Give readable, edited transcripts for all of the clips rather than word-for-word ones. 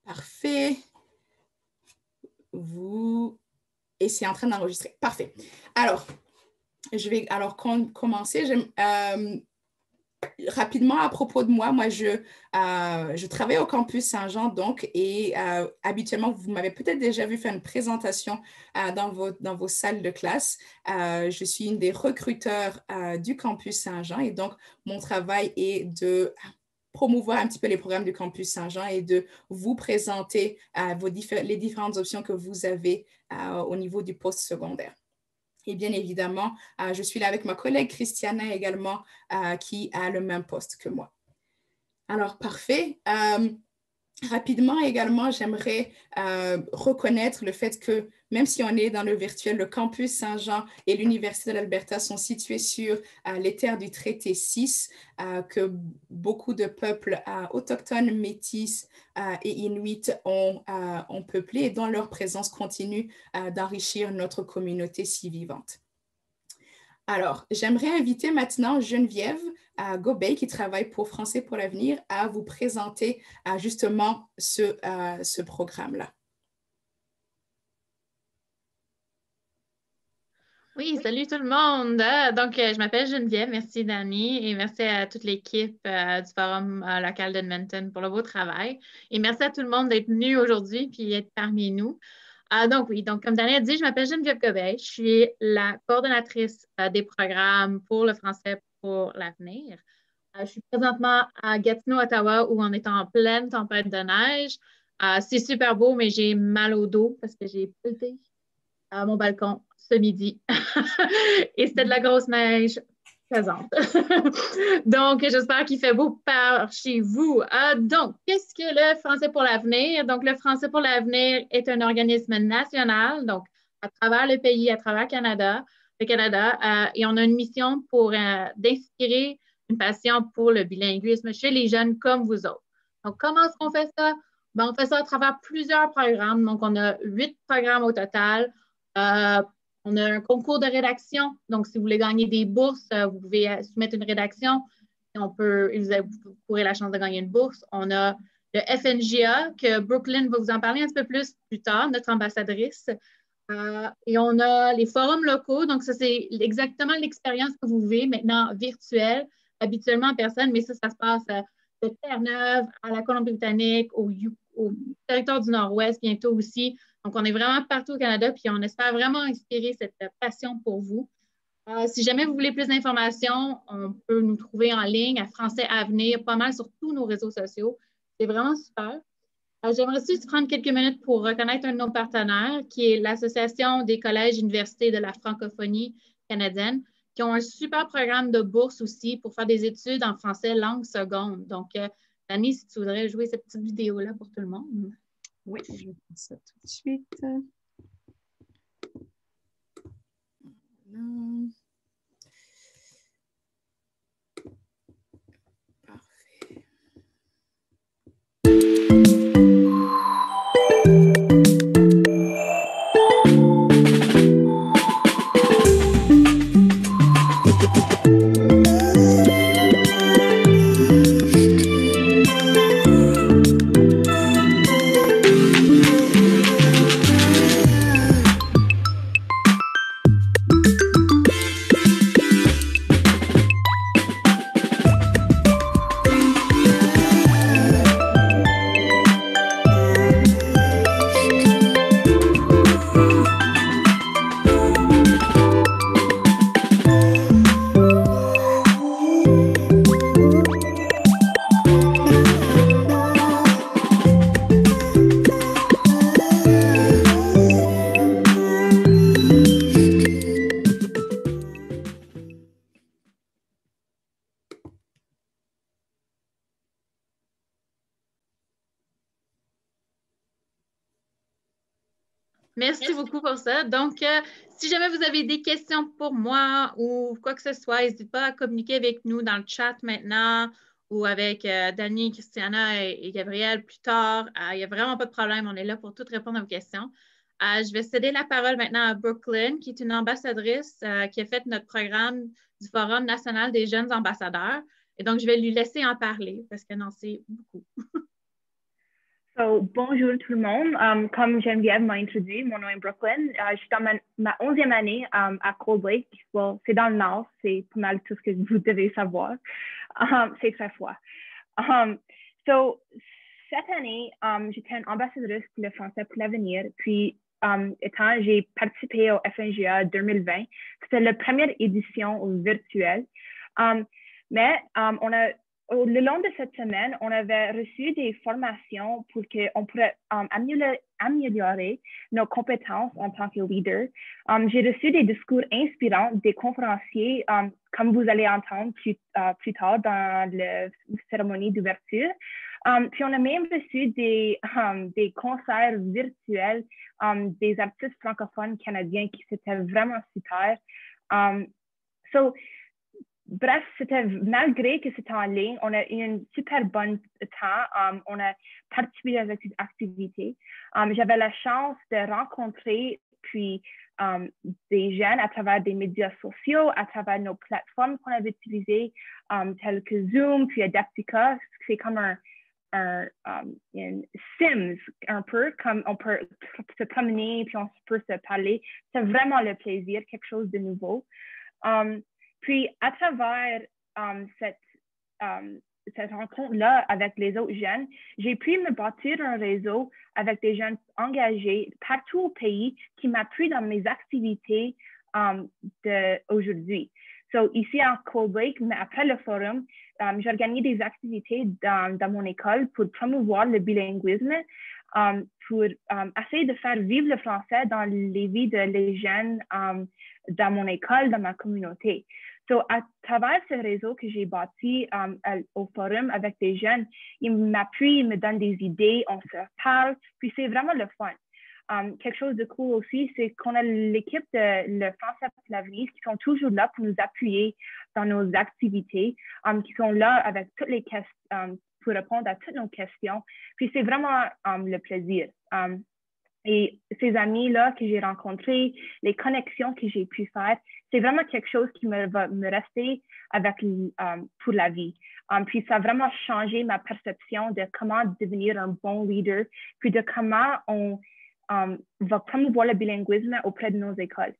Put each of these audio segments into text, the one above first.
Parfait. Et c'est en train d'enregistrer. Parfait. Alors, je vais commencer. Rapidement à propos de moi, je travaille au campus Saint-Jean, donc, et habituellement, vous m'avez peut-être déjà vu faire une présentation dans vos salles de classe. Je suis une des recruteurs du campus Saint-Jean, et donc, mon travail est de promouvoir un petit peu les programmes du campus Saint-Jean et de vous présenter les différentes options que vous avez au niveau du post-secondaire. Et bien évidemment, je suis là avec ma collègue Christiana également, qui a le même poste que moi. Alors, parfait. Rapidement également, j'aimerais reconnaître le fait que même si on est dans le virtuel, le campus Saint-Jean et l'Université de l'Alberta sont situés sur les terres du traité 6, que beaucoup de peuples autochtones, métis et inuits ont peuplé et dont leur présence continue d'enrichir notre communauté si vivante. Alors, j'aimerais inviter maintenant Geneviève Gobey, qui travaille pour Français pour l'avenir, à vous présenter justement ce programme-là. Oui, salut tout le monde. Donc, je m'appelle Geneviève. Merci, Dani, et merci à toute l'équipe du Forum local d'Edmonton pour le beau travail. Et merci à tout le monde d'être venu aujourd'hui puis d'être parmi nous. Donc, comme Dani a dit, je m'appelle Geneviève Gobey. Je suis la coordonnatrice des programmes pour le français pour l'avenir. Je suis présentement à Gatineau, Ottawa, où on est en pleine tempête de neige. C'est super beau, mais j'ai mal au dos parce que j'ai pelleté à mon balcon ce midi. Et c'était de la grosse neige pesante. Donc, j'espère qu'il fait beau par chez vous. Donc, qu'est-ce que le Français pour l'avenir? Donc, le Français pour l'avenir est un organisme national, donc à travers le pays, à travers le Canada, et on a une mission pour d'inspirer une passion pour le bilinguisme chez les jeunes comme vous autres. Donc, comment est-ce qu'on fait ça? Ben, on fait ça à travers plusieurs programmes. Donc, on a 8 programmes au total. On a un concours de rédaction. Donc, si vous voulez gagner des bourses, vous pouvez soumettre une rédaction et vous courez la chance de gagner une bourse. On a le FNGA, que Brooklyn va vous en parler un petit peu plus plus tard, notre ambassadrice. Et on a les forums locaux. Donc, ça, c'est exactement l'expérience que vous vivez maintenant virtuelle, habituellement en personne, mais ça se passe de Terre-Neuve à la Colombie-Britannique, au territoire du Nord-Ouest bientôt aussi. Donc, on est vraiment partout au Canada, puis on espère vraiment inspirer cette passion pour vous. Si jamais vous voulez plus d'informations, on peut nous trouver en ligne à Français Avenir, pas mal sur tous nos réseaux sociaux. C'est vraiment super. J'aimerais aussi prendre quelques minutes pour reconnaître un de nos partenaires, qui est l'Association des collèges et universités de la francophonie canadienne, qui ont un super programme de bourse aussi pour faire des études en français langue seconde. Donc, Dani, si tu voudrais jouer cette petite vidéo-là pour tout le monde. Oui, je vais faire ça tout de suite. Parfait. Merci beaucoup pour ça. Donc, si jamais vous avez des questions pour moi ou quoi que ce soit, n'hésitez pas à communiquer avec nous dans le chat maintenant ou avec Dani, Christiana et Gabriel plus tard. Il n'y a vraiment pas de problème. On est là pour tout répondre à vos questions. Je vais céder la parole maintenant à Brooklyn, qui est une ambassadrice qui a fait notre programme du Forum national des jeunes ambassadeurs. Et donc, je vais lui laisser en parler parce qu'elle en sait beaucoup. Bonjour tout le monde. Comme Geneviève m'a introduit, mon nom est Brooklyn. Je suis dans ma 11e année à Cold Lake. Well, c'est dans le nord, c'est pas mal tout ce que vous devez savoir. C'est très froid. Cette année, j'étais une ambassadrice pour le français pour l'avenir. Puis, j'ai participé au FNGA 2020. C'était la première édition virtuelle. Le long de cette semaine, on avait reçu des formations pour qu'on pourrait améliorer nos compétences en tant que leader. J'ai reçu des discours inspirants des conférenciers, comme vous allez entendre plus tard dans la cérémonie d'ouverture. Puis on a même reçu des concerts virtuels des artistes francophones canadiens qui c'était vraiment super. Bref, malgré que c'était en ligne, on a eu un super bon temps. On a participé à cette activité. J'avais la chance de rencontrer des jeunes à travers des médias sociaux, à travers nos plateformes qu'on avait utilisées, telles que Zoom, puis Adaptica. C'est comme un Sims, un peu, comme on peut se promener, puis on peut se parler. C'est vraiment le plaisir, quelque chose de nouveau. Puis, à travers cette rencontre-là avec les autres jeunes, j'ai pu me bâtir un réseau avec des jeunes engagés partout au pays qui m'appuient dans mes activités d'aujourd'hui. Ici à Cold Lake, mais après le forum, j'organise des activités dans mon école pour promouvoir le bilinguisme, pour essayer de faire vivre le français dans les vies des jeunes dans mon école, dans ma communauté. À travers ce réseau que j'ai bâti au forum avec des jeunes, ils m'appuient, ils me donnent des idées, on se parle, puis c'est vraiment le fun. Quelque chose de cool aussi, c'est qu'on a l'équipe de le Français pour l'avenir qui sont toujours là pour nous appuyer dans nos activités, qui sont là avec toutes les questions, pour répondre à toutes nos questions. Puis c'est vraiment le plaisir. Et ces amis-là que j'ai rencontrés, les connexions que j'ai pu faire, c'est vraiment quelque chose qui va me rester avec pour la vie. Puis ça a vraiment changé ma perception de comment devenir un bon leader, puis de comment on va promouvoir le bilinguisme auprès de nos écoles.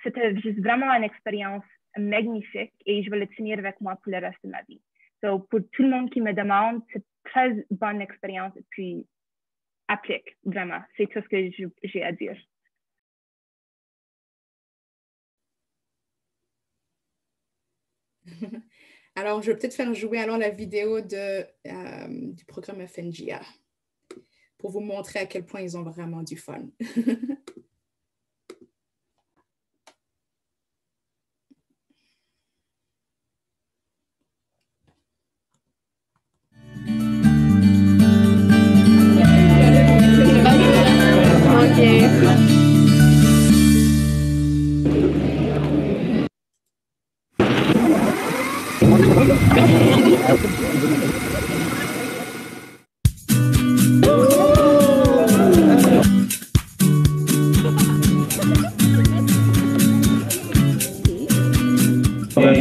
C'était juste vraiment une expérience magnifique et je vais le tenir avec moi pour le reste de ma vie. Pour tout le monde qui me demande, c'est une très bonne expérience et puis applique, vraiment. C'est tout ce que j'ai à dire. Alors, je vais peut-être faire jouer alors la vidéo du programme FNGA pour vous montrer à quel point ils ont vraiment du fun.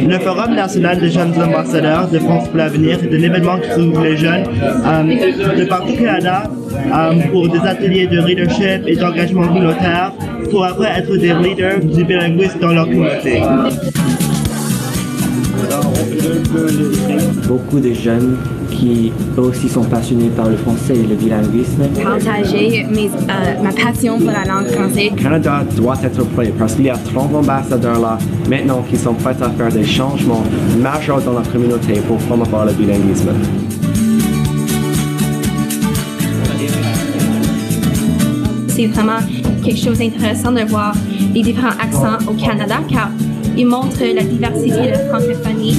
Le Forum national des jeunes ambassadeurs de France pour l'avenir est un événement qui regroupe les jeunes de partout au Canada pour des ateliers de leadership et d'engagement communautaire pour après être des leaders du bilinguisme dans leur communauté. Beaucoup de jeunes qui eux aussi sont passionnés par le français et le bilinguisme. Partager ma passion pour la langue française. Le Canada doit être prêt parce qu'il y a 30 ambassadeurs là maintenant qui sont prêts à faire des changements majeurs dans la communauté pour promouvoir le bilinguisme. C'est vraiment quelque chose d'intéressant de voir les différents accents au Canada car ils montrent la diversité de la francophonie.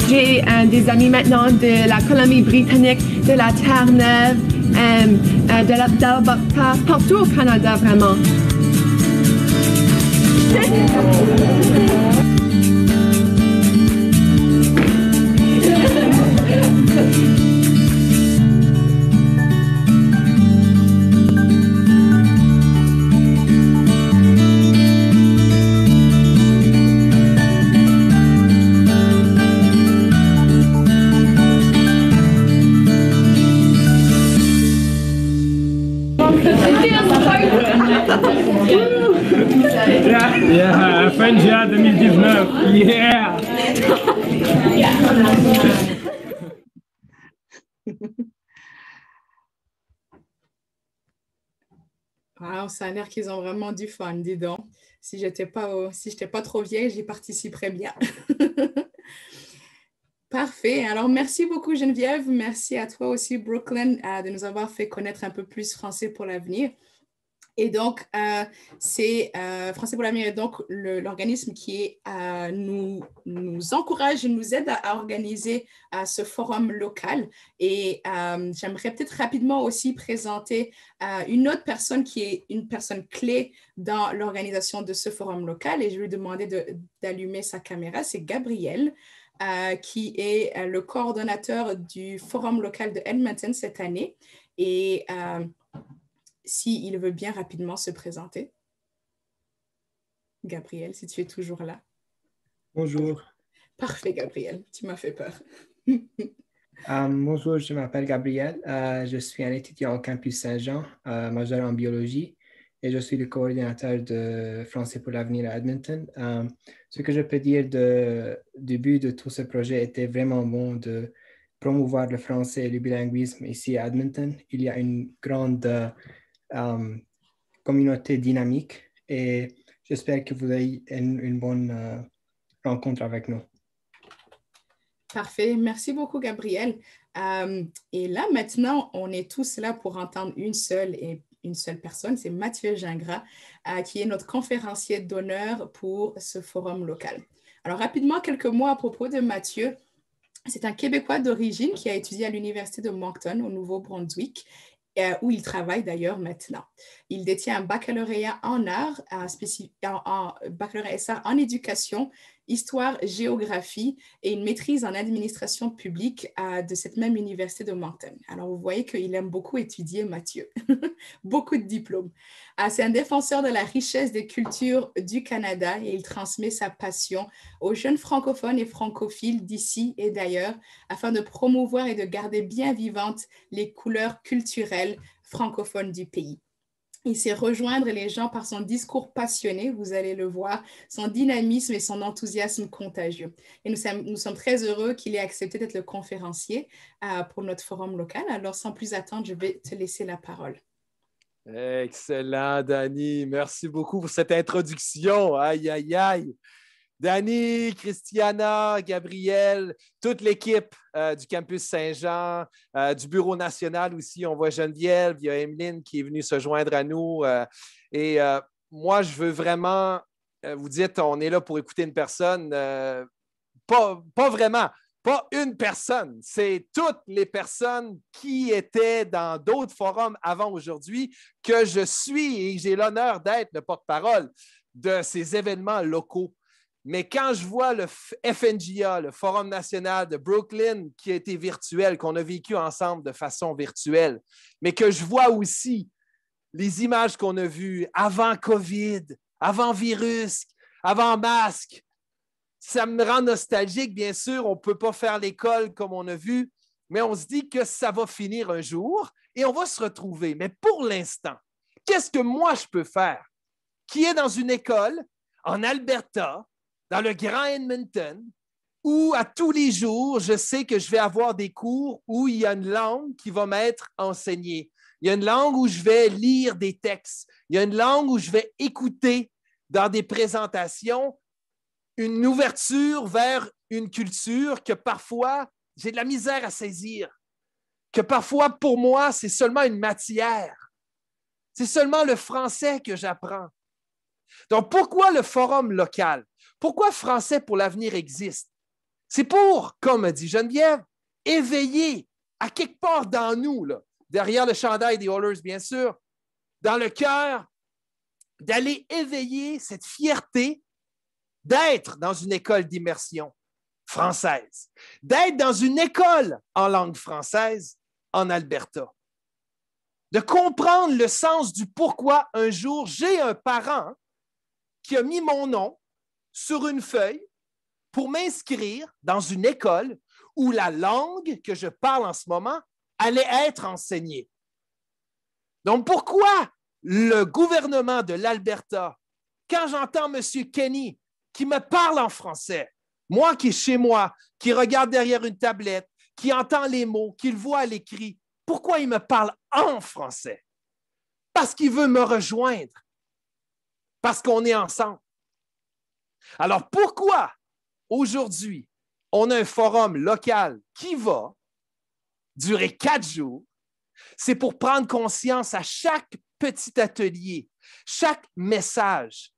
J'ai des amis maintenant de la Colombie-Britannique, de la Terre-Neuve, de l'Alberta, partout au Canada vraiment. Yeah! Wow, ça a l'air qu'ils ont vraiment du fun, dis donc. Si j'étais pas trop vieille, j'y participerais bien. Parfait. Alors, merci beaucoup, Geneviève. Merci à toi aussi, Brooklyn, de nous avoir fait connaître un peu plus Français pour l'avenir. Et donc, c'est Français pour l'avenir est donc l'organisme qui nous encourage et nous aide à organiser ce forum local. Et j'aimerais peut-être rapidement aussi présenter une autre personne qui est une personne clé dans l'organisation de ce forum local. Et je lui ai demandé d'allumer sa caméra. C'est Gabriel, qui est le coordonnateur du forum local de Edmonton cette année. Et s'il veut bien rapidement se présenter. Gabriel, si tu es toujours là. Bonjour. Parfait, Gabriel. Tu m'as fait peur. Bonjour, je m'appelle Gabriel. Je suis un étudiant au campus Saint-Jean, majeur en biologie, et je suis le coordinateur de Français pour l'avenir à Edmonton. Ce que je peux dire du but de tout ce projet était vraiment bon de promouvoir le français et le bilinguisme ici à Edmonton. Il y a une grande communauté dynamique et j'espère que vous avez une bonne rencontre avec nous. Parfait. Merci beaucoup, Gabriel. Et là, maintenant, on est tous là pour entendre une seule personne. C'est Mathieu Gingras, qui est notre conférencier d'honneur pour ce forum local. Alors, rapidement, quelques mots à propos de Mathieu. C'est un Québécois d'origine qui a étudié à l'Université de Moncton, au Nouveau-Brunswick, où il travaille d'ailleurs maintenant. Il détient un baccalauréat en arts, baccalauréat en éducation, histoire, géographie et une maîtrise en administration publique de cette même université de Moncton. Alors, vous voyez qu'il aime beaucoup étudier, Mathieu. Beaucoup de diplômes. C'est un défenseur de la richesse des cultures du Canada et il transmet sa passion aux jeunes francophones et francophiles d'ici et d'ailleurs afin de promouvoir et de garder bien vivantes les couleurs culturelles francophones du pays. Il sait rejoindre les gens par son discours passionné, vous allez le voir, son dynamisme et son enthousiasme contagieux. Et nous sommes très heureux qu'il ait accepté d'être le conférencier pour notre forum local. Alors, sans plus attendre, je vais te laisser la parole. Excellent, Dani. Merci beaucoup pour cette introduction. Aïe, aïe, aïe. Dani, Christiana, Gabriel, toute l'équipe du campus Saint-Jean, du bureau national aussi. On voit Geneviève, il y a Emeline qui est venue se joindre à nous. Moi, je veux vraiment, vous dites, on est là pour écouter une personne. Pas vraiment, pas une personne. C'est toutes les personnes qui étaient dans d'autres forums avant aujourd'hui que je suis et j'ai l'honneur d'être le porte-parole de ces événements locaux. Mais quand je vois le FNJA, le Forum national de Brooklyn, qui a été virtuel, qu'on a vécu ensemble de façon virtuelle, mais que je vois aussi les images qu'on a vues avant COVID, avant virus, avant masque, ça me rend nostalgique, bien sûr. On ne peut pas faire l'école comme on a vu, mais on se dit que ça va finir un jour et on va se retrouver. Mais pour l'instant, qu'est-ce que moi je peux faire qui est dans une école en Alberta, dans le Grand Edmonton, où à tous les jours, je sais que je vais avoir des cours où il y a une langue qui va m'être enseignée. Il y a une langue où je vais lire des textes. Il y a une langue où je vais écouter dans des présentations une ouverture vers une culture que parfois, j'ai de la misère à saisir, que parfois, pour moi, c'est seulement une matière. C'est seulement le français que j'apprends. Donc, pourquoi le forum local? Pourquoi Français pour l'avenir existe? C'est pour, comme dit Geneviève, éveiller à quelque part dans nous, là, derrière le chandail des Oilers, bien sûr, dans le cœur, d'aller éveiller cette fierté d'être dans une école d'immersion française, d'être dans une école en langue française en Alberta, de comprendre le sens du pourquoi un jour j'ai un parent qui a mis mon nom sur une feuille pour m'inscrire dans une école où la langue que je parle en ce moment allait être enseignée. Donc, pourquoi le gouvernement de l'Alberta, quand j'entends M. Kenney qui me parle en français. Moi qui est chez moi, qui regarde derrière une tablette, qui entend les mots, qui le voit à l'écrit. Pourquoi il me parle en français? Parce qu'il veut me rejoindre. Parce qu'on est ensemble. Alors pourquoi aujourd'hui, on a un forum local qui va durer 4 jours? C'est pour prendre conscience à chaque petit atelier, chaque message,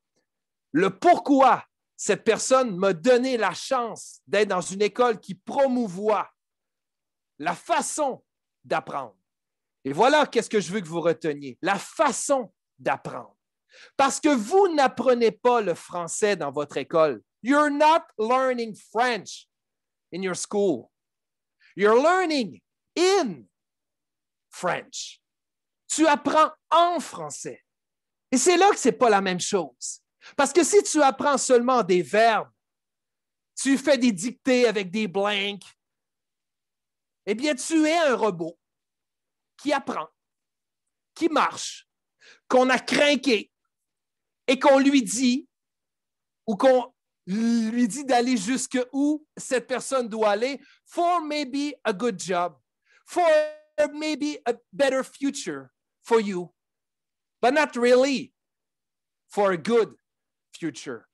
le pourquoi cette personne m'a donné la chance d'être dans une école qui promouvoit la façon d'apprendre. Et voilà qu'est-ce que je veux que vous reteniez, la façon d'apprendre. Parce que vous n'apprenez pas le français dans votre école. You're not learning French in your school. You're learning in French. Tu apprends en français. Et c'est là que ce n'est pas la même chose. Parce que si tu apprends seulement des verbes, tu fais des dictées avec des blanks, eh bien, tu es un robot qui apprend, qui marche, qu'on a craqué et qu'on lui dit ou qu'on lui dit d'aller jusqu'où cette personne doit aller for maybe a good job, for maybe a better future for you, but not really for a good future.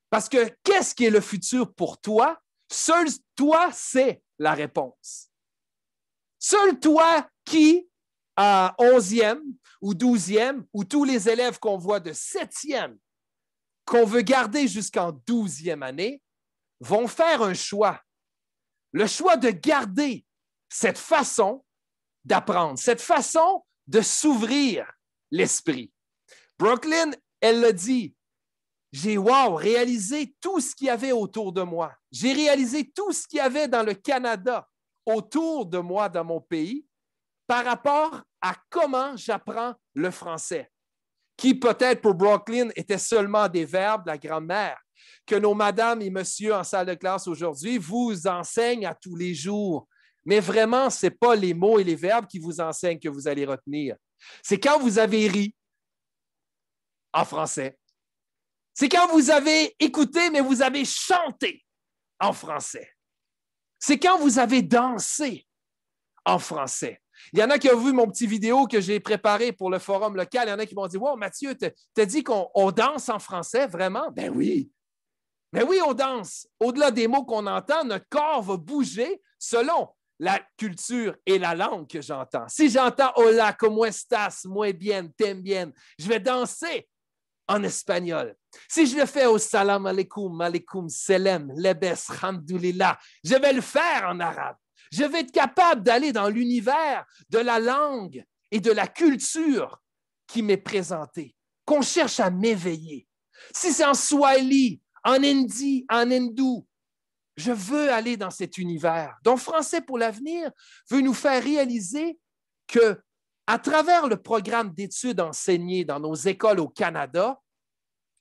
Parce que qu'est-ce qui est le futur pour toi? Seul toi sais la réponse. Seul toi qui, à 11e ou 12e, ou tous les élèves qu'on voit de 7e, qu'on veut garder jusqu'en 12e année, vont faire un choix. Le choix de garder cette façon d'apprendre, cette façon de s'ouvrir l'esprit. Brooklyn, elle l'a dit, j'ai réalisé tout ce qu'il y avait autour de moi. J'ai réalisé tout ce qu'il y avait dans le Canada, autour de moi, dans mon pays, par rapport à comment j'apprends le français, qui peut-être pour Brooklyn était seulement des verbes de la grammaire, que nos madames et messieurs en salle de classe aujourd'hui vous enseignent à tous les jours. Mais vraiment, ce n'est pas les mots et les verbes qui vous enseignent que vous allez retenir. C'est quand vous avez ri en français. C'est quand vous avez écouté, mais vous avez chanté en français. C'est quand vous avez dansé en français. Il y en a qui ont vu mon petit vidéo que j'ai préparé pour le forum local. Il y en a qui m'ont dit « Wow, Mathieu, t'as dit qu'on danse en français, vraiment? » Ben oui. Ben oui, on danse. Au-delà des mots qu'on entend, notre corps va bouger selon la culture et la langue que j'entends. Si j'entends « Hola, ¿cómo estás? Muy bien, t'aimes bien », je vais danser en espagnol. Si je le fais au salam alaikum, alaikum salam, lebes, hamdoulillah, je vais le faire en arabe. Je vais être capable d'aller dans l'univers de la langue et de la culture qui m'est présentée, qu'on cherche à m'éveiller. Si c'est en swahili, en hindi, en hindou, je veux aller dans cet univers. Donc, Français pour l'avenir veut nous faire réaliser que à travers le programme d'études enseigné dans nos écoles au Canada,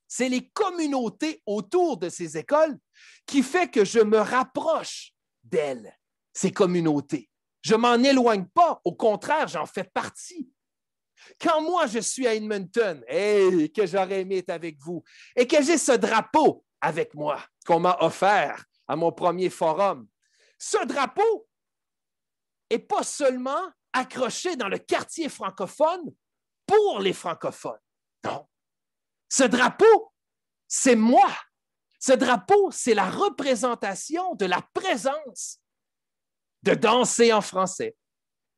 c'est les communautés autour de ces écoles qui fait que je me rapproche d'elles, ces communautés. Je ne m'en éloigne pas, au contraire, j'en fais partie. Quand moi, je suis à Edmonton, et que j'aurais aimé être avec vous, et que j'ai ce drapeau avec moi qu'on m'a offert à mon premier forum, ce drapeau n'est pas seulement accroché dans le quartier francophone pour les francophones. Non. Ce drapeau, c'est moi. Ce drapeau, c'est la représentation de la présence de danser en français,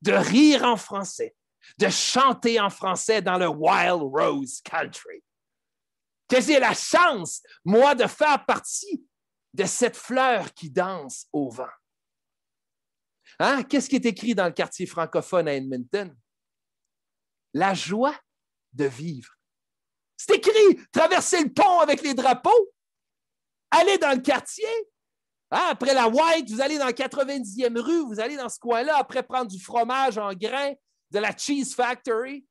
de rire en français, de chanter en français dans le Wild Rose Country. Que j'ai la chance, moi, de faire partie de cette fleur qui danse au vent. Hein? Qu'est-ce qui est écrit dans le quartier francophone à Edmonton? La joie de vivre. C'est écrit, traverser le pont avec les drapeaux, aller dans le quartier. Hein? Après la White, vous allez dans la 90e rue, vous allez dans ce coin-là, après prendre du fromage en grains de la Cheese Factory,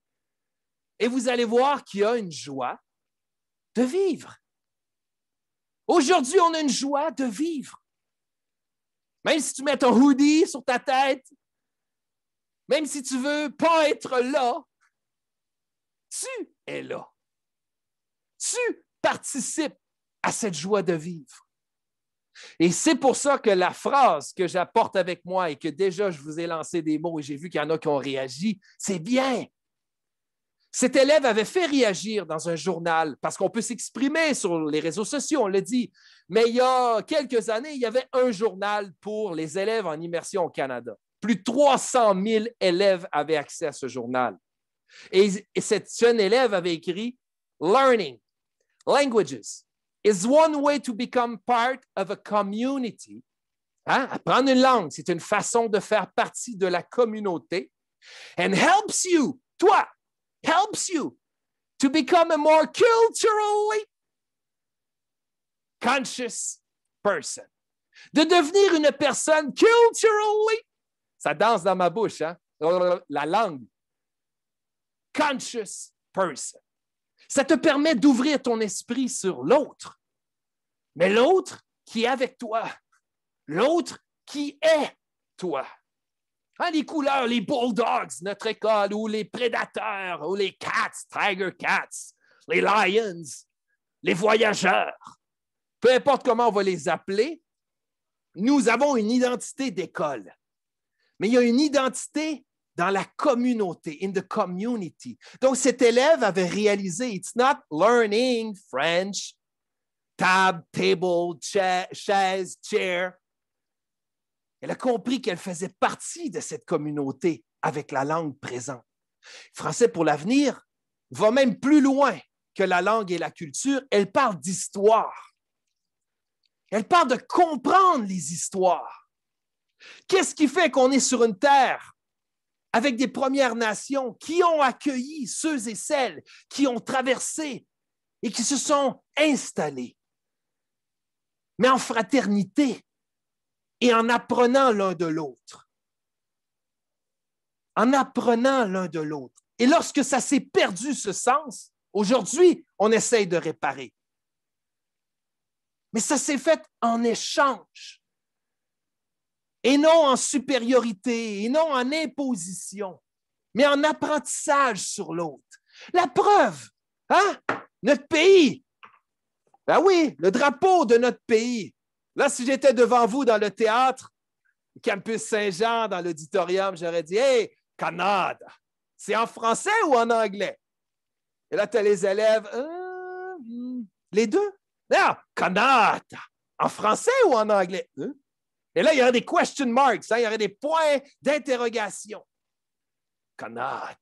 et vous allez voir qu'il y a une joie de vivre. Aujourd'hui, on a une joie de vivre. Même si tu mets ton hoodie sur ta tête, même si tu ne veux pas être là, tu es là. Tu participes à cette joie de vivre. Et c'est pour ça que la phrase que j'apporte avec moi et que déjà je vous ai lancé des mots et j'ai vu qu'il y en a qui ont réagi, c'est bien. Cet élève avait fait réagir dans un journal parce qu'on peut s'exprimer sur les réseaux sociaux, on l'a dit. Mais il y a quelques années, il y avait un journal pour les élèves en immersion au Canada. Plus de 300 000 élèves avaient accès à ce journal. Et cette jeune élève avait écrit « Learning languages is one way to become part of a community. » Apprendre une langue, c'est une façon de faire partie de la communauté. « And helps you, toi, helps you to become a more culturally conscious person. » De devenir une personne culturally, ça danse dans ma bouche, hein? La langue. Conscious person. Ça te permet d'ouvrir ton esprit sur l'autre. Mais l'autre qui est avec toi. L'autre qui est toi. Les couleurs, les Bulldogs, notre école, ou les Prédateurs, ou les Cats, Tiger Cats, les Lions, les Voyageurs. Peu importe comment on va les appeler, nous avons une identité d'école. Mais il y a une identité dans la communauté, in the community. Donc, cet élève avait réalisé, it's not learning French, table, chaise, chair. Elle a compris qu'elle faisait partie de cette communauté avec la langue présente. Français pour l'avenir va même plus loin que la langue et la culture. Elle parle d'histoire. Elle parle de comprendre les histoires. Qu'est-ce qui fait qu'on est sur une terre avec des Premières Nations qui ont accueilli ceux et celles qui ont traversé et qui se sont installés, mais en fraternité et en apprenant l'un de l'autre. En apprenant l'un de l'autre. Et lorsque ça s'est perdu ce sens, aujourd'hui, on essaye de réparer. Mais ça s'est fait en échange. Et non en supériorité, et non en imposition, mais en apprentissage sur l'autre. La preuve, notre pays. Ben oui, le drapeau de notre pays. Là, si j'étais devant vous dans le théâtre, Campus Saint-Jean, dans l'auditorium, j'aurais dit « Hey, Canada! » C'est en français ou en anglais? Et là, tu as les élèves, les deux. Non, Canada! En français ou en anglais? Et là, il y aurait des question marks, il y aurait des points d'interrogation. Canada.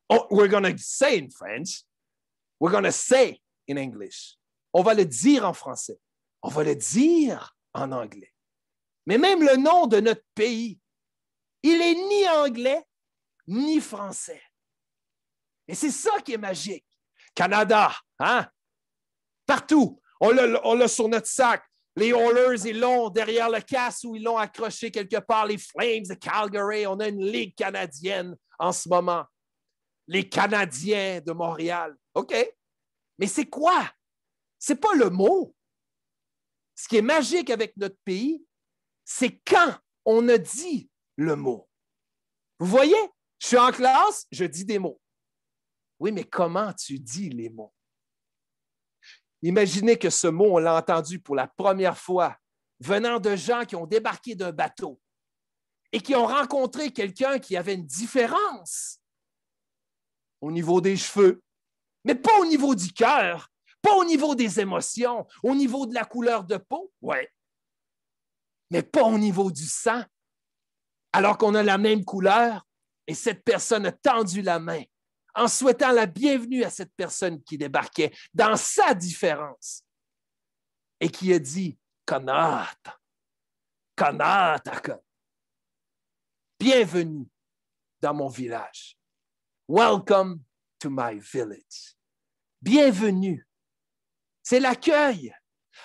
Oh, we're going to say in French. We're going to say in English. On va le dire en français. On va le dire en anglais. Mais même le nom de notre pays, il n'est ni anglais ni français. Et c'est ça qui est magique. Canada, partout. On l'a sur notre sac. Les Oilers, ils l'ont derrière le casque ou ils l'ont accroché quelque part. Les Flames de Calgary, on a une ligue canadienne en ce moment. Les Canadiens de Montréal. OK. Mais c'est quoi? C'est pas le mot. Ce qui est magique avec notre pays, c'est quand on a dit le mot. Vous voyez? Je suis en classe, je dis des mots. Oui, mais comment tu dis les mots? Imaginez que ce mot, on l'a entendu pour la première fois venant de gens qui ont débarqué d'un bateau et qui ont rencontré quelqu'un qui avait une différence au niveau des cheveux, mais pas au niveau du cœur, pas au niveau des émotions, au niveau de la couleur de peau, oui, mais pas au niveau du sang, alors qu'on a la même couleur et cette personne a tendu la main en souhaitant la bienvenue à cette personne qui débarquait dans sa différence et qui a dit « Kanata, Kanata, bienvenue dans mon village. Welcome to my village. » Bienvenue. C'est l'accueil.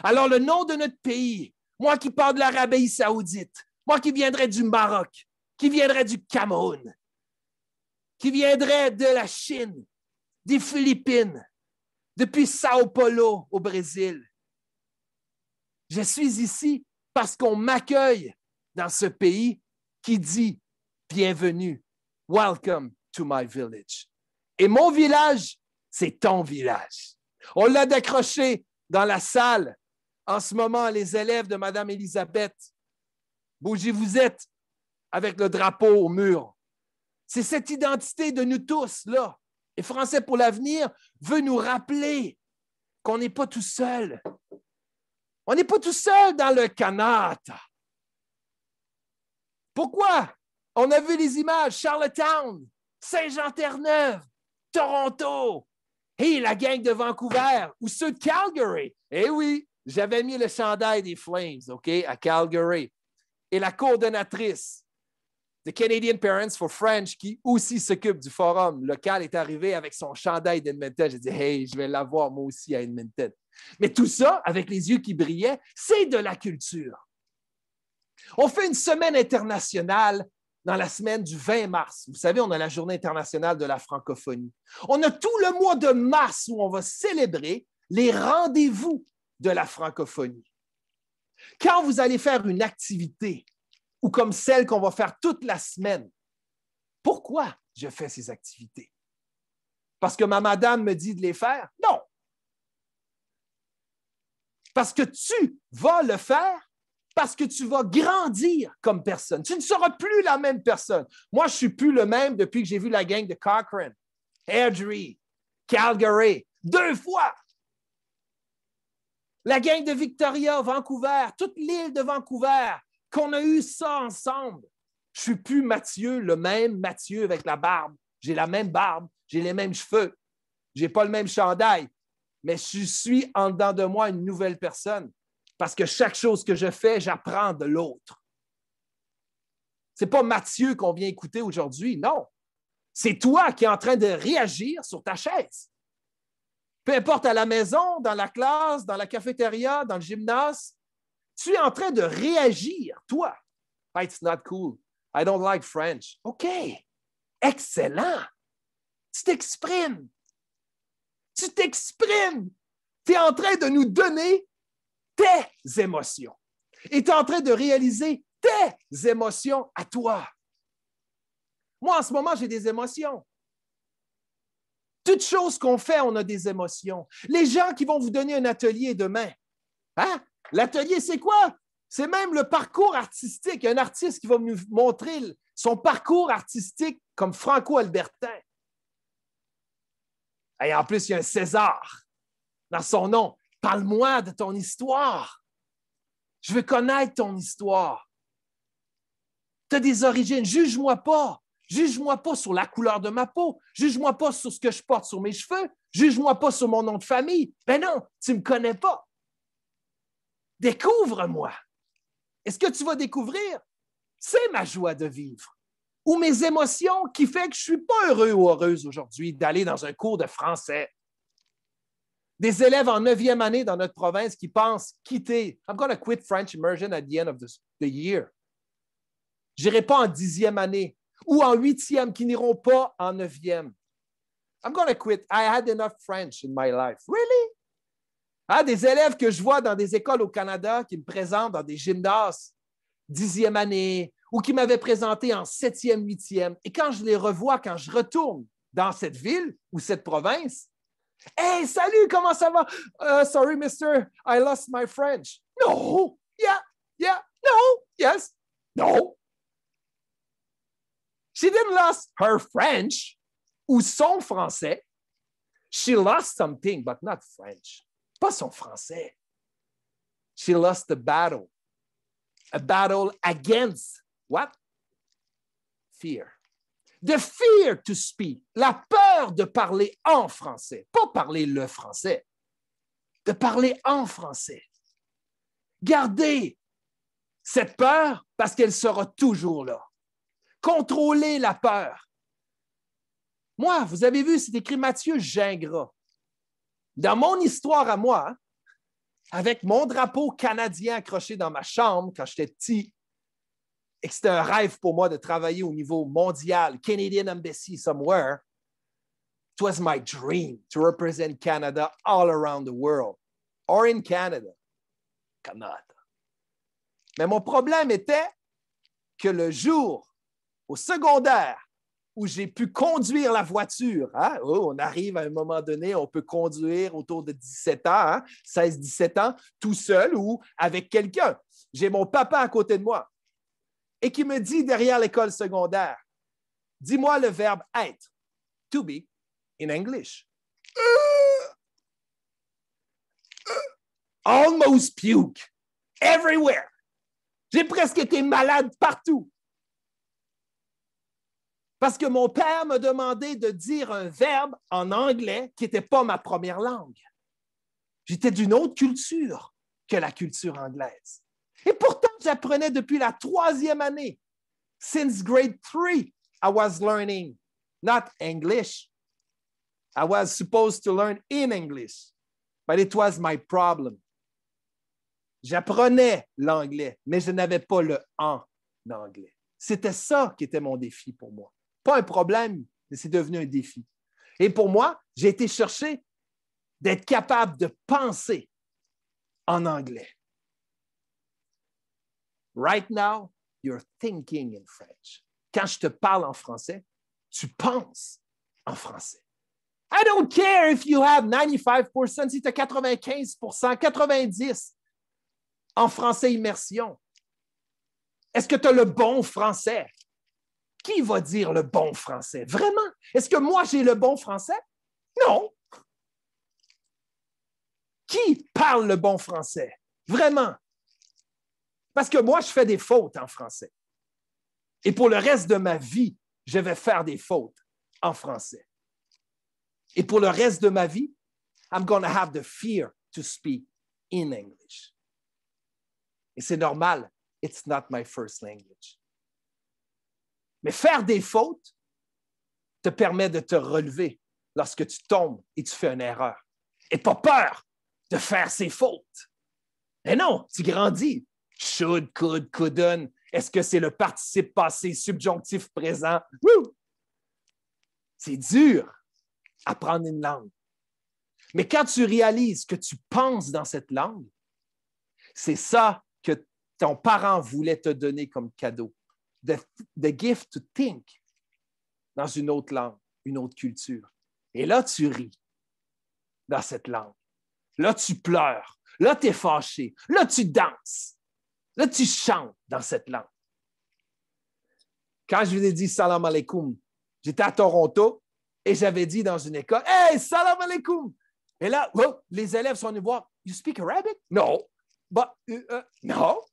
Alors, le nom de notre pays, moi qui parle de l'Arabie saoudite, moi qui viendrais du Maroc, qui viendrais du Cameroun, qui viendrait de la Chine, des Philippines, depuis Sao Paulo au Brésil. Je suis ici parce qu'on m'accueille dans ce pays qui dit « Bienvenue, welcome to my village ». Et mon village, c'est ton village. On l'a décroché dans la salle, en ce moment, les élèves de Mme Elisabeth, bougez-vous êtes avec le drapeau au mur. C'est cette identité de nous tous, là. Et Français pour l'avenir veut nous rappeler qu'on n'est pas tout seul. On n'est pas tout seul dans le Canada. Pourquoi? On a vu les images, Charlottetown, Saint-Jean-Terre-Neuve, Toronto, et la gang de Vancouver, ou ceux de Calgary. Eh oui, j'avais mis le chandail des Flames, OK, à Calgary. Et la coordonnatrice de Canadian Parents for French, qui aussi s'occupe du forum local, est arrivée avec son chandail d'Edmonton. J'ai dit, hey, je vais l'avoir moi aussi à Edmonton. Mais tout ça, avec les yeux qui brillaient, c'est de la culture. On fait une semaine internationale dans la semaine du 20 mars. Vous savez, on a la Journée internationale de la francophonie. On a tout le mois de mars où on va célébrer les rendez-vous de la francophonie. Quand vous allez faire une activité ou comme celle qu'on va faire toute la semaine, pourquoi je fais ces activités? Parce que ma madame me dit de les faire? Non. Parce que tu vas le faire, parce que tu vas grandir comme personne. Tu ne seras plus la même personne. Moi, je ne suis plus le même depuis que j'ai vu la gang de Cochrane, Airdrie, Calgary, 2 fois. La gang de Victoria, Vancouver, toute l'île de Vancouver, qu'on a eu ça ensemble. Je ne suis plus Mathieu, le même Mathieu avec la barbe. J'ai la même barbe, j'ai les mêmes cheveux, je n'ai pas le même chandail, mais je suis en dedans de moi une nouvelle personne. Parce que chaque chose que je fais, j'apprends de l'autre. Ce n'est pas Mathieu qu'on vient écouter aujourd'hui, non. C'est toi qui es en train de réagir sur ta chaise. Peu importe à la maison, dans la classe, dans la cafétéria, dans le gymnase, tu es en train de réagir, toi. Oh, it's not cool. I don't like French. OK. Excellent. Tu t'exprimes. Tu t'exprimes. Tu es en train de nous donner tes émotions. Et tu es en train de réaliser tes émotions à toi. Moi, en ce moment, j'ai des émotions. Toute chose qu'on fait, on a des émotions. Les gens qui vont vous donner un atelier demain, hein? L'atelier, c'est quoi? C'est même le parcours artistique. Il y a un artiste qui va nous montrer son parcours artistique comme franco-albertain. Et en plus, il y a un César dans son nom. Parle-moi de ton histoire. Je veux connaître ton histoire. Tu as des origines. Juge-moi pas. Juge-moi pas sur la couleur de ma peau. Juge-moi pas sur ce que je porte sur mes cheveux. Juge-moi pas sur mon nom de famille. Ben non, tu ne me connais pas. Découvre-moi. Et ce que tu vas découvrir, c'est ma joie de vivre ou mes émotions qui fait que je ne suis pas heureux ou heureuse aujourd'hui d'aller dans un cours de français. Des élèves en 9e année dans notre province qui pensent quitter. I'm going to quit French immersion at the end of the year. Je n'irai pas en 10e année ou en 8e qui n'iront pas en 9e. I'm going to quit. I had enough French in my life. Really? Ah, des élèves que je vois dans des écoles au Canada qui me présentent dans des gymnases 10e année ou qui m'avaient présenté en 7e, 8e. Et quand je les revois, quand je retourne dans cette ville ou cette province, hey, salut, comment ça va? Sorry, mister, I lost my French. No, yeah, no, yes, no. She didn't lose her French ou son français. She lost something, but not French. Pas son français. She lost the battle. A battle against what? Fear. The fear to speak. La peur de parler en français. Pas parler le français. De parler en français. Gardez cette peur parce qu'elle sera toujours là. Contrôlez la peur. Moi, vous avez vu, c'est écrit Mathieu Gingras. Dans mon histoire à moi, avec mon drapeau canadien accroché dans ma chambre quand j'étais petit, et que c'était un rêve pour moi de travailler au niveau mondial, Canadian Embassy somewhere, it was my dream to represent Canada all around the world, or in Canada. Canada. Mais mon problème était que le jour, au secondaire, où j'ai pu conduire la voiture. Hein? Oh, on arrive à un moment donné, on peut conduire autour de 17 ans, hein? 16-17 ans, tout seul ou avec quelqu'un. J'ai mon papa à côté de moi et qui me dit derrière l'école secondaire, dis-moi le verbe être, to be, in English. Almost puke, everywhere. J'ai presque été malade partout. Parce que mon père m'a demandé de dire un verbe en anglais qui n'était pas ma première langue. J'étais d'une autre culture que la culture anglaise. Et pourtant, j'apprenais depuis la 3e année. Since grade 3, I was learning not English. I was supposed to learn in English, but it was my problem. J'apprenais l'anglais, mais je n'avais pas le « en » anglais. C'était ça qui était mon défi pour moi. Pas un problème, mais c'est devenu un défi. Et pour moi, j'ai été chercher d'être capable de penser en anglais. Right now, you're thinking in French. Quand je te parle en français, tu penses en français. I don't care if you have 95%, si tu as 95%, 90% en français immersion. Est-ce que tu as le bon français? Qui va dire le bon français? Vraiment? Est-ce que moi, j'ai le bon français? Non. Qui parle le bon français? Vraiment? Parce que moi, je fais des fautes en français. Et pour le reste de ma vie, je vais faire des fautes en français. Et pour le reste de ma vie, I'm going to have the fear to speak in English. Et c'est normal. It's not my first language. Mais faire des fautes te permet de te relever lorsque tu tombes et tu fais une erreur. Et pas peur de faire ces fautes. Mais non, tu grandis. Should, could, couldn't. Est-ce que c'est le participe passé, subjonctif présent? Woo! C'est dur apprendre une langue. Mais quand tu réalises que tu penses dans cette langue, c'est ça que ton parent voulait te donner comme cadeau. The gift to think dans une autre langue, une autre culture. Et là, tu ris dans cette langue. Là, tu pleures. Là, tu es fâché. Là, tu danses. Là, tu chantes dans cette langue. Quand je vous ai dit salam alaikum, j'étais à Toronto et j'avais dit dans une école, hey, salam alaikum. Et là, oh, les élèves sont venus voir, you speak Arabic? No. But, no.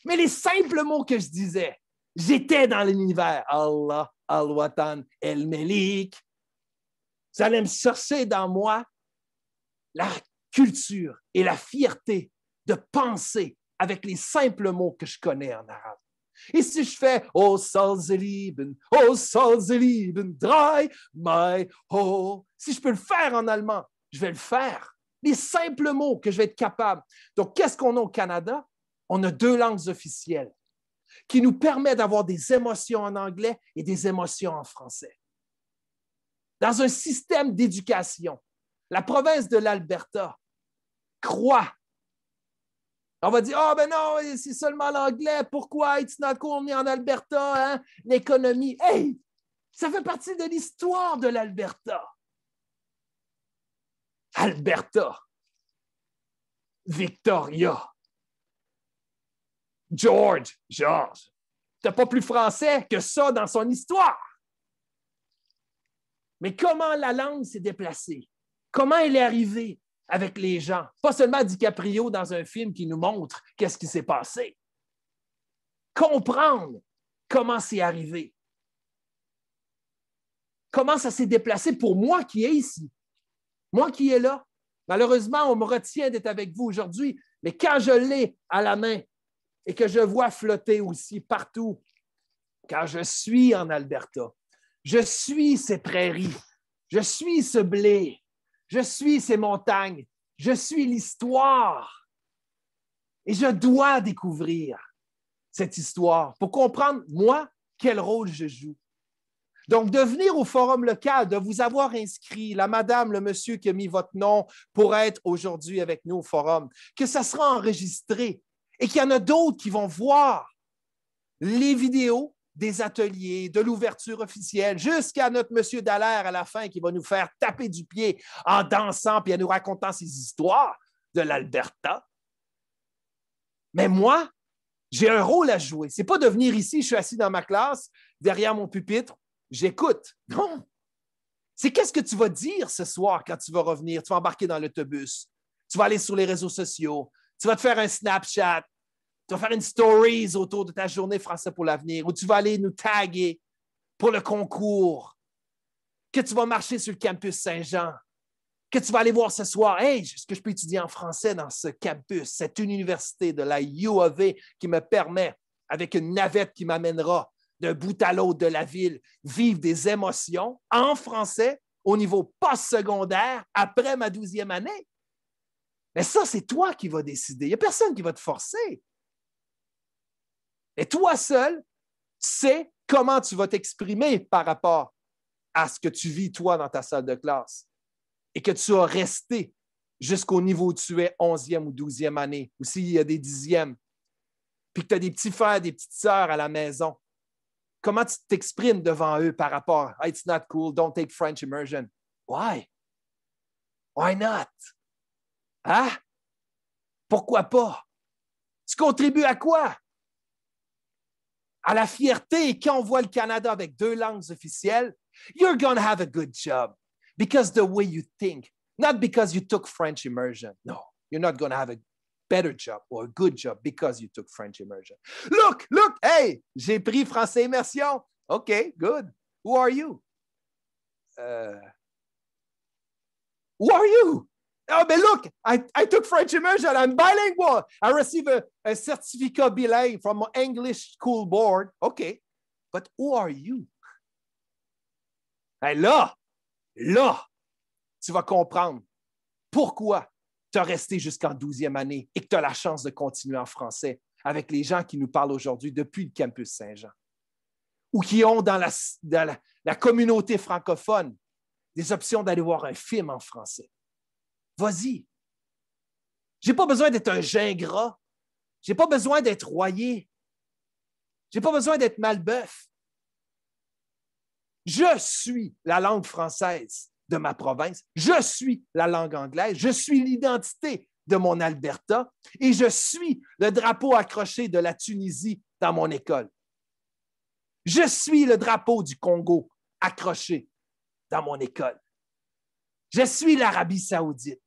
Mais les simples mots que je disais, j'étais dans l'univers. Allah, Al-Watan, El-Melik. Ça allait me chercher dans moi la culture et la fierté de penser avec les simples mots que je connais en arabe. Et si je fais « Oh, Salzelieben, dry my oh », si je peux le faire en allemand, je vais le faire. Les simples mots que je vais être capable. Donc, qu'est-ce qu'on a au Canada? On a 2 langues officielles qui nous permettent d'avoir des émotions en anglais et des émotions en français. Dans un système d'éducation, la province de l'Alberta croit. On va dire, oh, ben non, c'est seulement l'anglais. Pourquoi? It's not cool, on est en Alberta, hein? L'économie. Hey, ça fait partie de l'histoire de l'Alberta. Alberta, Victoria, George. T'as pas plus français que ça dans son histoire. Mais comment la langue s'est déplacée? Comment elle est arrivée avec les gens? Pas seulement DiCaprio dans un film qui nous montre qu'est-ce qui s'est passé. Comprendre comment c'est arrivé. Comment ça s'est déplacé pour moi qui est ici. Moi qui est là. Malheureusement, on me retient d'être avec vous aujourd'hui, mais quand je l'ai à la main et que je vois flotter aussi partout, quand je suis en Alberta, je suis ces prairies, je suis ce blé, je suis ces montagnes, je suis l'histoire. Et je dois découvrir cette histoire pour comprendre, moi, quel rôle je joue. Donc, de venir au forum local, de vous avoir inscrit, la madame, le monsieur qui a mis votre nom pour être aujourd'hui avec nous au forum, que ça sera enregistré et qu'il y en a d'autres qui vont voir les vidéos des ateliers, de l'ouverture officielle, jusqu'à notre monsieur Dallaire à la fin qui va nous faire taper du pied en dansant puis en nous racontant ses histoires de l'Alberta. Mais moi, j'ai un rôle à jouer. Ce n'est pas de venir ici, je suis assis dans ma classe, derrière mon pupitre, j'écoute. Non. C'est qu'est-ce que tu vas dire ce soir quand tu vas revenir? Tu vas embarquer dans l'autobus, tu vas aller sur les réseaux sociaux, tu vas te faire un Snapchat, tu vas faire une stories autour de ta journée Français pour l'avenir, ou tu vas aller nous taguer pour le concours, que tu vas marcher sur le campus Saint-Jean, que tu vas aller voir ce soir. Hey, est-ce que je peux étudier en français dans ce campus, cette université de la U of A qui me permet, avec une navette qui m'amènera d'un bout à l'autre de la ville, vivre des émotions en français au niveau postsecondaire après ma 12e année? Mais ça, c'est toi qui vas décider. Il n'y a personne qui va te forcer. Et toi seul, sais comment tu vas t'exprimer par rapport à ce que tu vis, toi, dans ta salle de classe. Et que tu as resté jusqu'au niveau où tu es 11e ou 12e année, ou s'il y a des 10e, puis que tu as des petits frères, des petites sœurs à la maison. Comment tu t'exprimes devant eux par rapport à It's not cool, don't take French immersion. Why? Why not? Hein? Pourquoi pas? Tu contribues à quoi? À la fierté, quand on voit le Canada avec 2 langues officielles, you're going to have a good job because the way you think, not because you took French immersion. No, you're not going to have a better job or a good job because you took French immersion. Look, hey, j'ai pris français immersion. OK, good. Who are you? Who are you? Oh, but look, I took French immersion. I'm bilingual. I received a certificate bilingue from my English school board. OK, but who are you? Hey, là, tu vas comprendre pourquoi tu as resté jusqu'en 12e année et que tu as la chance de continuer en français avec les gens qui nous parlent aujourd'hui depuis le campus Saint-Jean ou qui ont dans la communauté francophone des options d'aller voir un film en français. Vas-y. Je n'ai pas besoin d'être un gingras. Je n'ai pas besoin d'être royé. Je n'ai pas besoin d'être Malbeuf. Je suis la langue française de ma province. Je suis la langue anglaise. Je suis l'identité de mon Alberta et je suis le drapeau accroché de la Tunisie dans mon école. Je suis le drapeau du Congo accroché dans mon école. Je suis l'Arabie saoudite.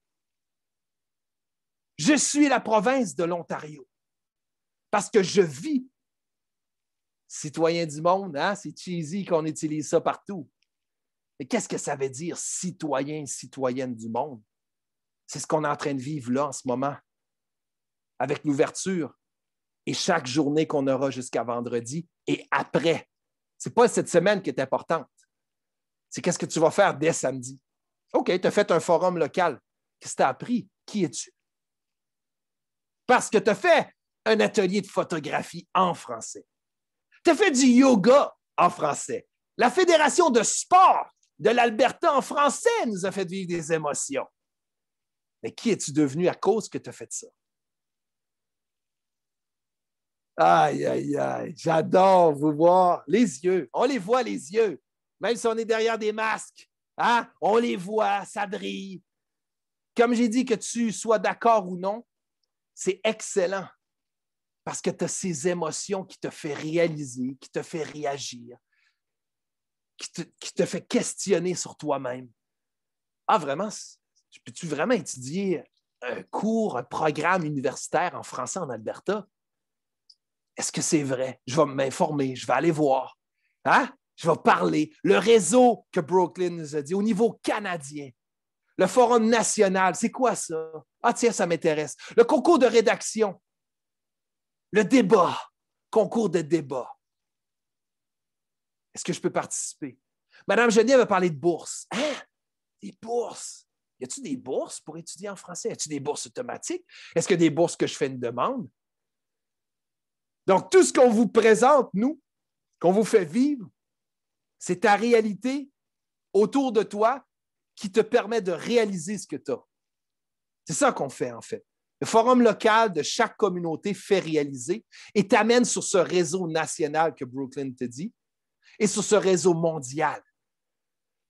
Je suis la province de l'Ontario parce que je vis citoyen du monde, hein? C'est cheesy qu'on utilise ça partout. Mais qu'est-ce que ça veut dire, citoyen, citoyenne du monde? C'est ce qu'on est en train de vivre là en ce moment, avec l'ouverture et chaque journée qu'on aura jusqu'à vendredi et après. Ce n'est pas cette semaine qui est importante. C'est qu'est-ce que tu vas faire dès samedi. OK, tu as fait un forum local. Qu'est-ce que tu as appris? Qui es-tu? Parce que tu as fait un atelier de photographie en français. Tu as fait du yoga en français. La Fédération de sport de l'Alberta en français nous a fait vivre des émotions. Mais qui es-tu devenu à cause que tu as fait ça? Aïe, aïe, aïe, j'adore vous voir. Les yeux, on les voit, les yeux. Même si on est derrière des masques, hein? On les voit, ça brille. Comme j'ai dit, que tu sois d'accord ou non, c'est excellent parce que tu as ces émotions qui te font réaliser, qui te font réagir, qui te fait questionner sur toi-même. Ah, vraiment? Peux-tu vraiment étudier un cours, un programme universitaire en français en Alberta? Est-ce que c'est vrai? Je vais m'informer, je vais aller voir. Hein? Je vais parler. Le réseau que Brooklyn nous a dit au niveau canadien. Le Forum national, c'est quoi ça? Ah tiens, ça m'intéresse. Le concours de rédaction. Le débat. Concours de débat. Est-ce que je peux participer? Madame Geneviève a parlé de bourses. Hein? Des bourses. Y a-t-il des bourses pour étudier en français? Y a-t-il des bourses automatiques? Est-ce qu'il y a des bourses que je fais une demande? Donc, tout ce qu'on vous présente, nous, qu'on vous fait vivre, c'est ta réalité autour de toi qui te permet de réaliser ce que tu as. C'est ça qu'on fait, en fait. Le forum local de chaque communauté fait réaliser et t'amène sur ce réseau national que Brooklyn te dit et sur ce réseau mondial.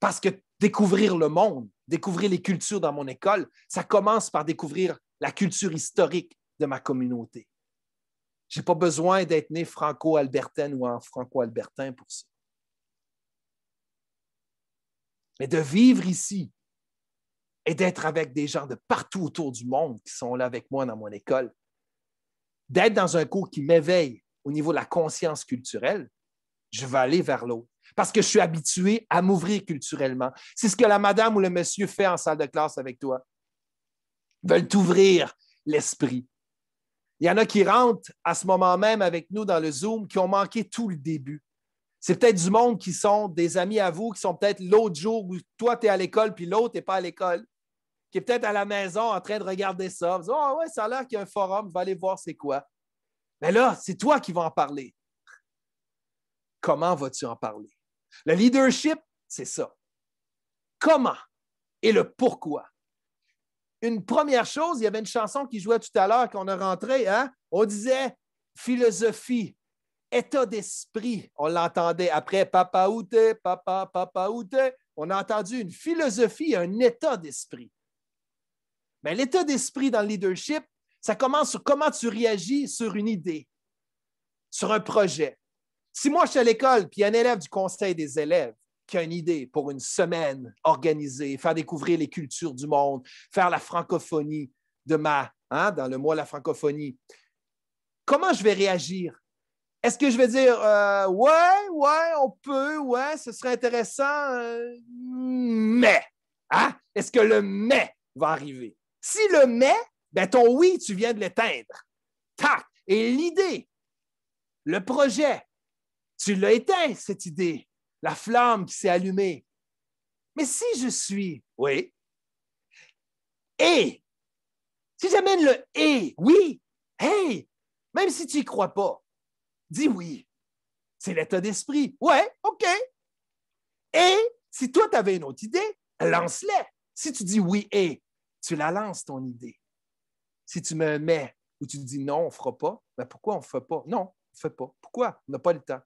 Parce que découvrir le monde, découvrir les cultures dans mon école, ça commence par découvrir la culture historique de ma communauté. Je n'ai pas besoin d'être né franco-albertaine ou en franco-albertain pour ça. Mais de vivre ici et d'être avec des gens de partout autour du monde qui sont là avec moi dans mon école, d'être dans un cours qui m'éveille au niveau de la conscience culturelle, je vais aller vers l'autre. Parce que je suis habitué à m'ouvrir culturellement. C'est ce que la madame ou le monsieur fait en salle de classe avec toi. Ils veulent t'ouvrir l'esprit. Il y en a qui rentrent à ce moment même avec nous dans le Zoom qui ont manqué tout le début. C'est peut-être du monde qui sont des amis à vous, qui sont peut-être l'autre jour où toi, tu es à l'école puis l'autre n'est pas à l'école, qui est peut-être à la maison en train de regarder ça. « Ah ouais, ça a l'air qu'il y a un forum, je vais aller voir c'est quoi. » Mais là, c'est toi qui vas en parler. Comment vas-tu en parler? Le leadership, c'est ça. Comment et le pourquoi. Une première chose, il y avait une chanson qui jouait tout à l'heure quand on est rentré, hein? On disait philosophie, état d'esprit. On l'entendait après papa outé, papa outé. On a entendu une philosophie, un état d'esprit. Mais l'état d'esprit dans le leadership, ça commence sur comment tu réagis sur une idée, sur un projet. Si moi, je suis à l'école, puis il y a un élève du conseil des élèves qui a une idée pour une semaine organisée, faire découvrir les cultures du monde, faire la francophonie dans le mois de la francophonie, comment je vais réagir? Est-ce que je vais dire ouais, on peut, ouais, ce serait intéressant, mais, hein? Est-ce que le mais va arriver? Si le mais, ben ton oui, tu viens de l'éteindre. Tac! Et l'idée, le projet, tu l'as éteint, cette idée, la flamme qui s'est allumée. Mais si je suis, oui, et, si j'amène le et, oui, hey, même si tu n'y crois pas, dis oui. C'est l'état d'esprit. Ouais, OK. Et si toi, tu avais une autre idée, lance-la. Si tu dis oui et, tu la lances, ton idée. Si tu me mets ou tu dis non, on ne fera pas, ben pourquoi on ne fait pas? Non, on ne fait pas. Pourquoi? On n'a pas le temps.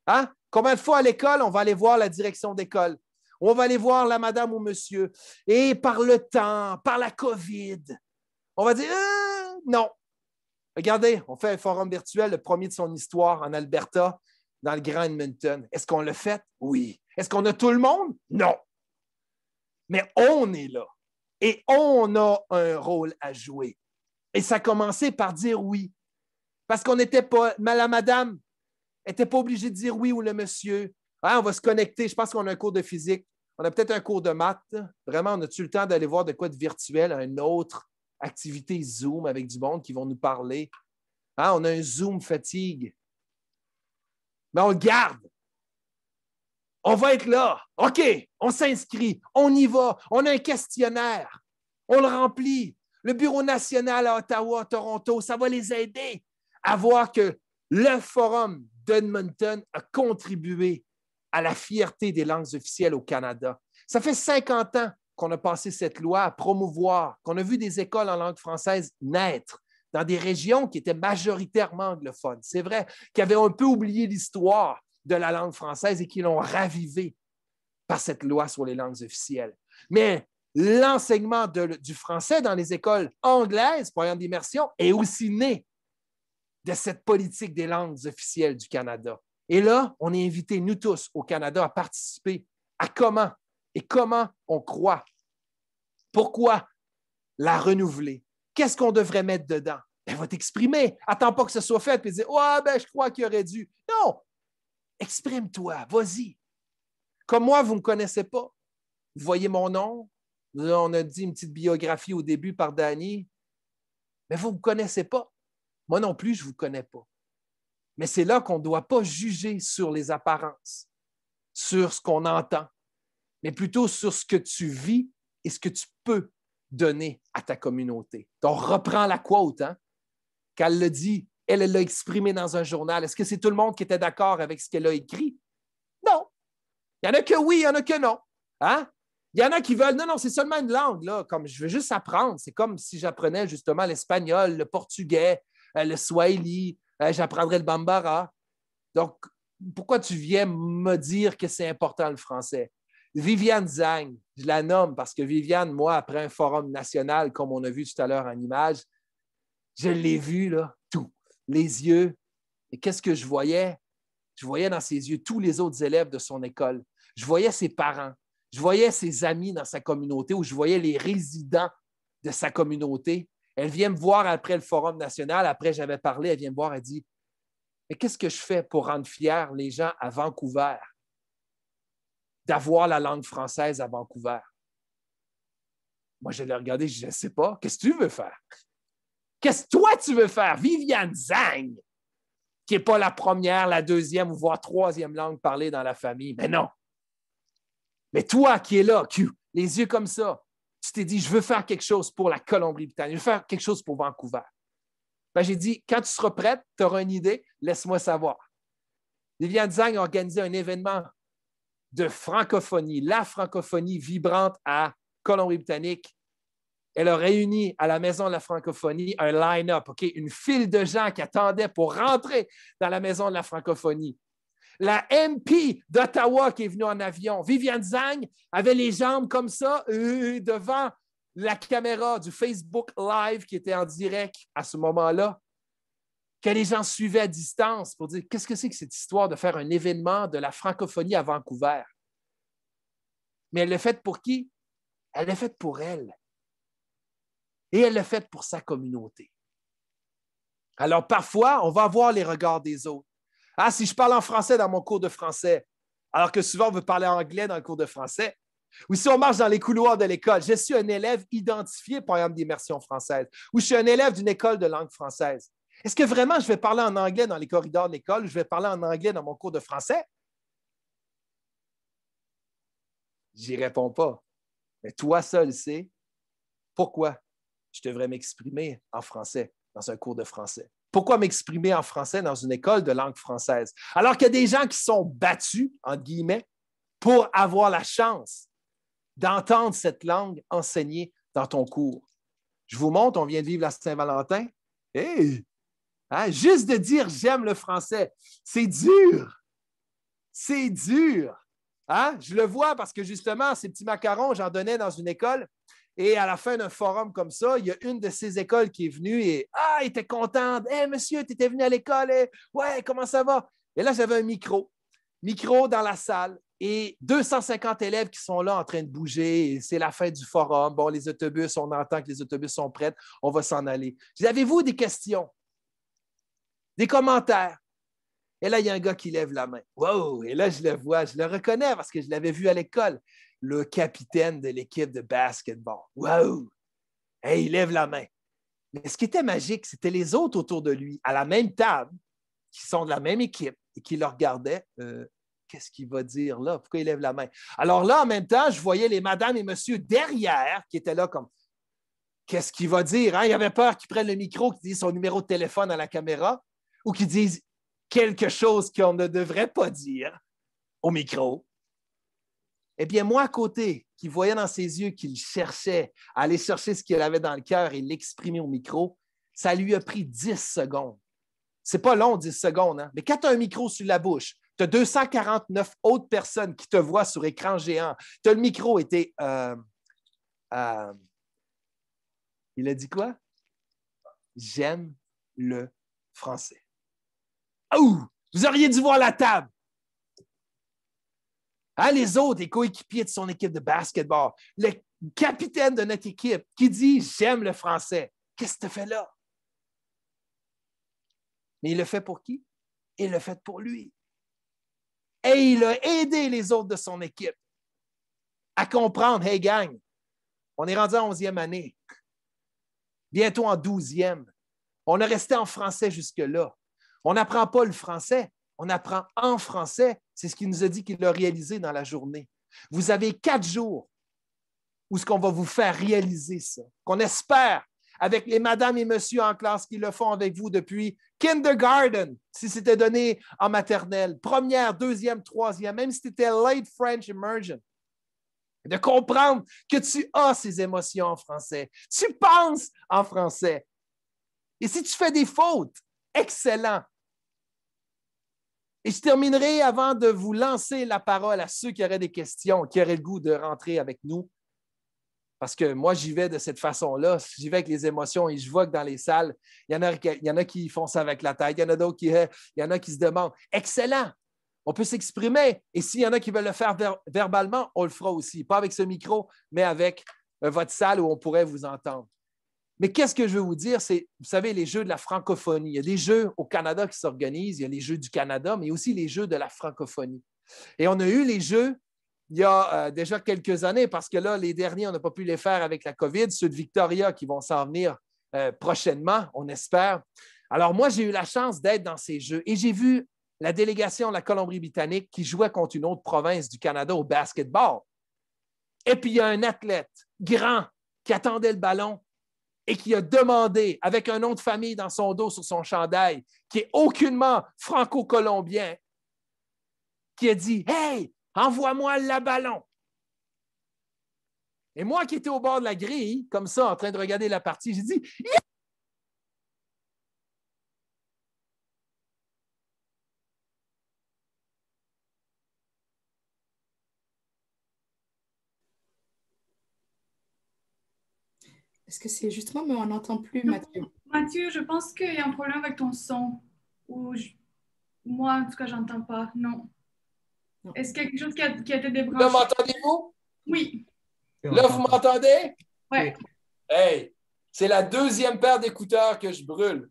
Hein? Combien de fois à l'école, on va aller voir la direction d'école? On va aller voir la madame ou monsieur. Et par le temps, par la COVID, on va dire non. Regardez, on fait un forum virtuel, le premier de son histoire en Alberta, dans le Grand Edmonton. Est-ce qu'on l'a fait? Oui. Est-ce qu'on a tout le monde? Non. Mais on est là. Et on a un rôle à jouer. Et ça a commencé par dire oui. Parce qu'on n'était pas, la madame n'était pas obligée de dire oui ou le monsieur. Ah, on va se connecter. Je pense qu'on a un cours de physique. On a peut-être un cours de maths. Vraiment, on a-tu le temps d'aller voir de quoi de virtuel, une autre activité Zoom avec du monde qui vont nous parler? Hein, on a un Zoom fatigue. Mais on le garde. On va être là. OK, on s'inscrit. On y va. On a un questionnaire. On le remplit. Le Bureau national à Ottawa, à Toronto, ça va les aider à voir que le Forum d'Edmonton a contribué à la fierté des langues officielles au Canada. Ça fait 50 ans qu'on a passé cette loi à promouvoir, qu'on a vu des écoles en langue française naître dans des régions qui étaient majoritairement anglophones. C'est vrai qu'ils avaient un peu oublié l'histoire de la langue française et qu'ils l'ont ravivée par cette loi sur les langues officielles. Mais l'enseignement du français dans les écoles anglaises, programme d'immersion, est aussi né de cette politique des langues officielles du Canada. Et là, on est invités, nous tous, au Canada, à participer à comment on croit. Pourquoi la renouveler? Qu'est-ce qu'on devrait mettre dedans? Elle va t'exprimer. Attends pas que ce soit fait et dire « Ouais, ben, je crois qu'il aurait dû. » Non! Exprime-toi, vas-y. Comme moi, vous ne me connaissez pas. Vous voyez mon nom. Là, on a dit une petite biographie au début par Danny. Mais vous ne me connaissez pas. Moi non plus, je ne vous connais pas. Mais c'est là qu'on ne doit pas juger sur les apparences, sur ce qu'on entend, mais plutôt sur ce que tu vis et ce que tu peux donner à ta communauté. Donc, reprends la quote, hein? Quand elle l'a dit, elle l'a exprimé dans un journal. Est-ce que c'est tout le monde qui était d'accord avec ce qu'elle a écrit? Non. Il y en a que oui, il y en a que non. Hein? Il y en a qui veulent, non, c'est seulement une langue, là, comme je veux juste apprendre. C'est comme si j'apprenais justement l'espagnol, le portugais, le swahili, j'apprendrais le bambara. Donc, pourquoi tu viens me dire que c'est important le français? Viviane Zhang, je la nomme parce que Viviane, moi, après un forum national, comme on a vu tout à l'heure en image, je l'ai vu, là, tout. Les yeux. Et qu'est-ce que je voyais? Je voyais dans ses yeux tous les autres élèves de son école. Je voyais ses parents. Je voyais ses amis dans sa communauté ou je voyais les résidents de sa communauté. Elle vient me voir après le forum national. Après, j'avais parlé. Elle vient me voir. Elle dit, mais qu'est-ce que je fais pour rendre fiers les gens à Vancouver d'avoir la langue française à Vancouver? Moi, je l'ai regardé. Je ne sais pas. Qu'est-ce que tu veux faire? Qu'est-ce que toi, tu veux faire? Viviane Zhang, qui n'est pas la première, la deuxième ou voire troisième langue parlée dans la famille. Mais non. Mais toi qui es là, les yeux comme ça, tu t'es dit, je veux faire quelque chose pour la Colombie-Britannique, je veux faire quelque chose pour Vancouver. Ben, j'ai dit, quand tu seras prête, tu auras une idée, laisse-moi savoir. Viviane Zhang a organisé un événement de francophonie, la francophonie vibrante à Colombie-Britannique. Elle a réuni à la Maison de la francophonie un line-up, une file de gens qui attendaient pour rentrer dans la Maison de la francophonie. La MP d'Ottawa qui est venue en avion, Viviane Zhang, avait les jambes comme ça devant la caméra du Facebook Live qui était en direct à ce moment-là, que les gens suivaient à distance pour dire qu'est-ce que c'est que cette histoire de faire un événement de la francophonie à Vancouver. Mais elle l'a fait pour qui? Elle l'a fait pour elle. Et elle l'a fait pour sa communauté. Alors parfois, on va voir les regards des autres. Ah, si je parle en français dans mon cours de français, alors que souvent on veut parler anglais dans le cours de français, ou si on marche dans les couloirs de l'école, je suis un élève identifié, par exemple, d'immersion française, ou je suis un élève d'une école de langue française. Est-ce que vraiment je vais parler en anglais dans les corridors de l'école ou je vais parler en anglais dans mon cours de français? J'y réponds pas. Mais toi seul sais pourquoi je devrais m'exprimer en français dans un cours de français. Pourquoi m'exprimer en français dans une école de langue française? Alors qu'il y a des gens qui sont battus, entre guillemets, pour avoir la chance d'entendre cette langue enseignée dans ton cours. Je vous montre, on vient de vivre la Saint-Valentin. Hey! Hein? Juste de dire « j'aime le français », c'est dur. C'est dur. Hein? Je le vois parce que justement, ces petits macarons, j'en donnais dans une école. Et à la fin d'un forum comme ça, il y a une de ces écoles qui est venue et « elle était contente. Hey, monsieur, tu étais venu à l'école. Ouais, comment ça va? » Et là, j'avais un micro dans la salle et 250 élèves qui sont là en train de bouger. C'est la fin du forum. Bon, les autobus, on entend que les autobus sont prêts. On va s'en aller. Avez-vous des questions? Des commentaires? Et là, il y a un gars qui lève la main. Wow! Et là, je le vois, je le reconnais parce que je l'avais vu à l'école. Le capitaine de l'équipe de basketball. Wow! Hey, il lève la main. Mais ce qui était magique, c'était les autres autour de lui, à la même table, qui sont de la même équipe et qui le regardaient. Qu'est-ce qu'il va dire là? Pourquoi il lève la main? Alors là, en même temps, je voyais les madames et messieurs derrière qui étaient là comme qu'est-ce qu'il va dire? Hein? Il avait peur qu'il prenne le micro, qu'il dise son numéro de téléphone à la caméra ou qu'il dise quelque chose qu'on ne devrait pas dire au micro. Eh bien, moi, à côté, qui voyait dans ses yeux qu'il cherchait à aller chercher ce qu'il avait dans le cœur et l'exprimer au micro, ça lui a pris 10 secondes. C'est pas long, 10 secondes, hein? Mais quand tu as un micro sur la bouche, tu as 249 autres personnes qui te voient sur écran géant. Tu as le micro et il a dit quoi? J'aime le français. Oh! Vous auriez dû voir la table. Hein, les autres, les coéquipiers de son équipe de basketball, le capitaine de notre équipe qui dit « J'aime le français ». Qu'est-ce que tu fais là? Mais il le fait pour qui? Il le fait pour lui. Et il a aidé les autres de son équipe à comprendre « Hey gang, on est rendu en 11e année, bientôt en 12e. On est resté en français jusque-là. On n'apprend pas le français. On apprend en français. C'est ce qu'il nous a dit qu'il a réalisé dans la journée. Vous avez 4 jours où ce qu'on va vous faire réaliser ça, qu'on espère avec les madames et messieurs en classe qui le font avec vous depuis kindergarten, si c'était donné en maternelle, première, deuxième, troisième, même si c'était late French immersion. de comprendre que tu as ces émotions en français. Tu penses en français. Et si tu fais des fautes, excellent. Et je terminerai avant de vous lancer la parole à ceux qui auraient des questions, qui auraient le goût de rentrer avec nous. Parce que moi, j'y vais de cette façon-là. J'y vais avec les émotions et je vois que dans les salles, il y en a qui font ça avec la tête, il y en a d'autres il y en a qui se demandent. Excellent! On peut s'exprimer. Et s'il y en a qui veulent le faire verbalement, on le fera aussi. Pas avec ce micro, mais avec votre salle où on pourrait vous entendre. Mais qu'est-ce que je veux vous dire? C'est, vous savez, les Jeux de la francophonie. Il y a des Jeux au Canada qui s'organisent. Il y a les Jeux du Canada, mais aussi les Jeux de la francophonie. Et on a eu les Jeux il y a déjà quelques années, parce que là, les derniers, on n'a pas pu les faire avec la COVID. Ceux de Victoria qui vont s'en venir prochainement, on espère. Alors moi, j'ai eu la chance d'être dans ces Jeux et j'ai vu la délégation de la Colombie-Britannique qui jouait contre une autre province du Canada au basketball. Et puis, il y a un athlète grand qui attendait le ballon et qui a demandé, avec un nom de famille dans son dos sur son chandail, qui est aucunement franco-colombien, qui a dit « Hey, envoie-moi le ballon! » Et moi qui étais au bord de la grille, comme ça, en train de regarder la partie, j'ai dit « Est-ce que c'est justement, mais on n'entend plus, Mathieu? Mathieu, je pense qu'il y a un problème avec ton son. Moi, en tout cas, j'entends pas. Non. Est-ce qu'il y a quelque chose qui a été débranché? Là, m'entendez-vous? Oui. Là, vous m'entendez? Oui. Hey, c'est la deuxième paire d'écouteurs que je brûle.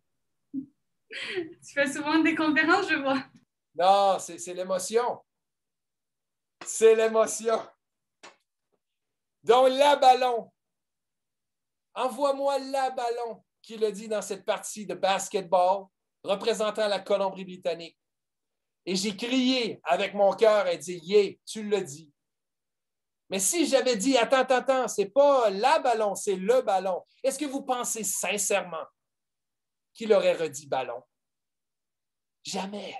Tu fais souvent des conférences, je vois. Non, c'est l'émotion. C'est l'émotion. Donc, la ballon. Envoie-moi la ballon, qu'il a dit dans cette partie de basketball représentant la Colombie-Britannique. Et j'ai crié avec mon cœur et dit « Yeah, tu l'as dit ». Mais si j'avais dit « Attends, c'est pas la ballon, c'est le ballon », est-ce que vous pensez sincèrement qu'il aurait redit ballon? Jamais.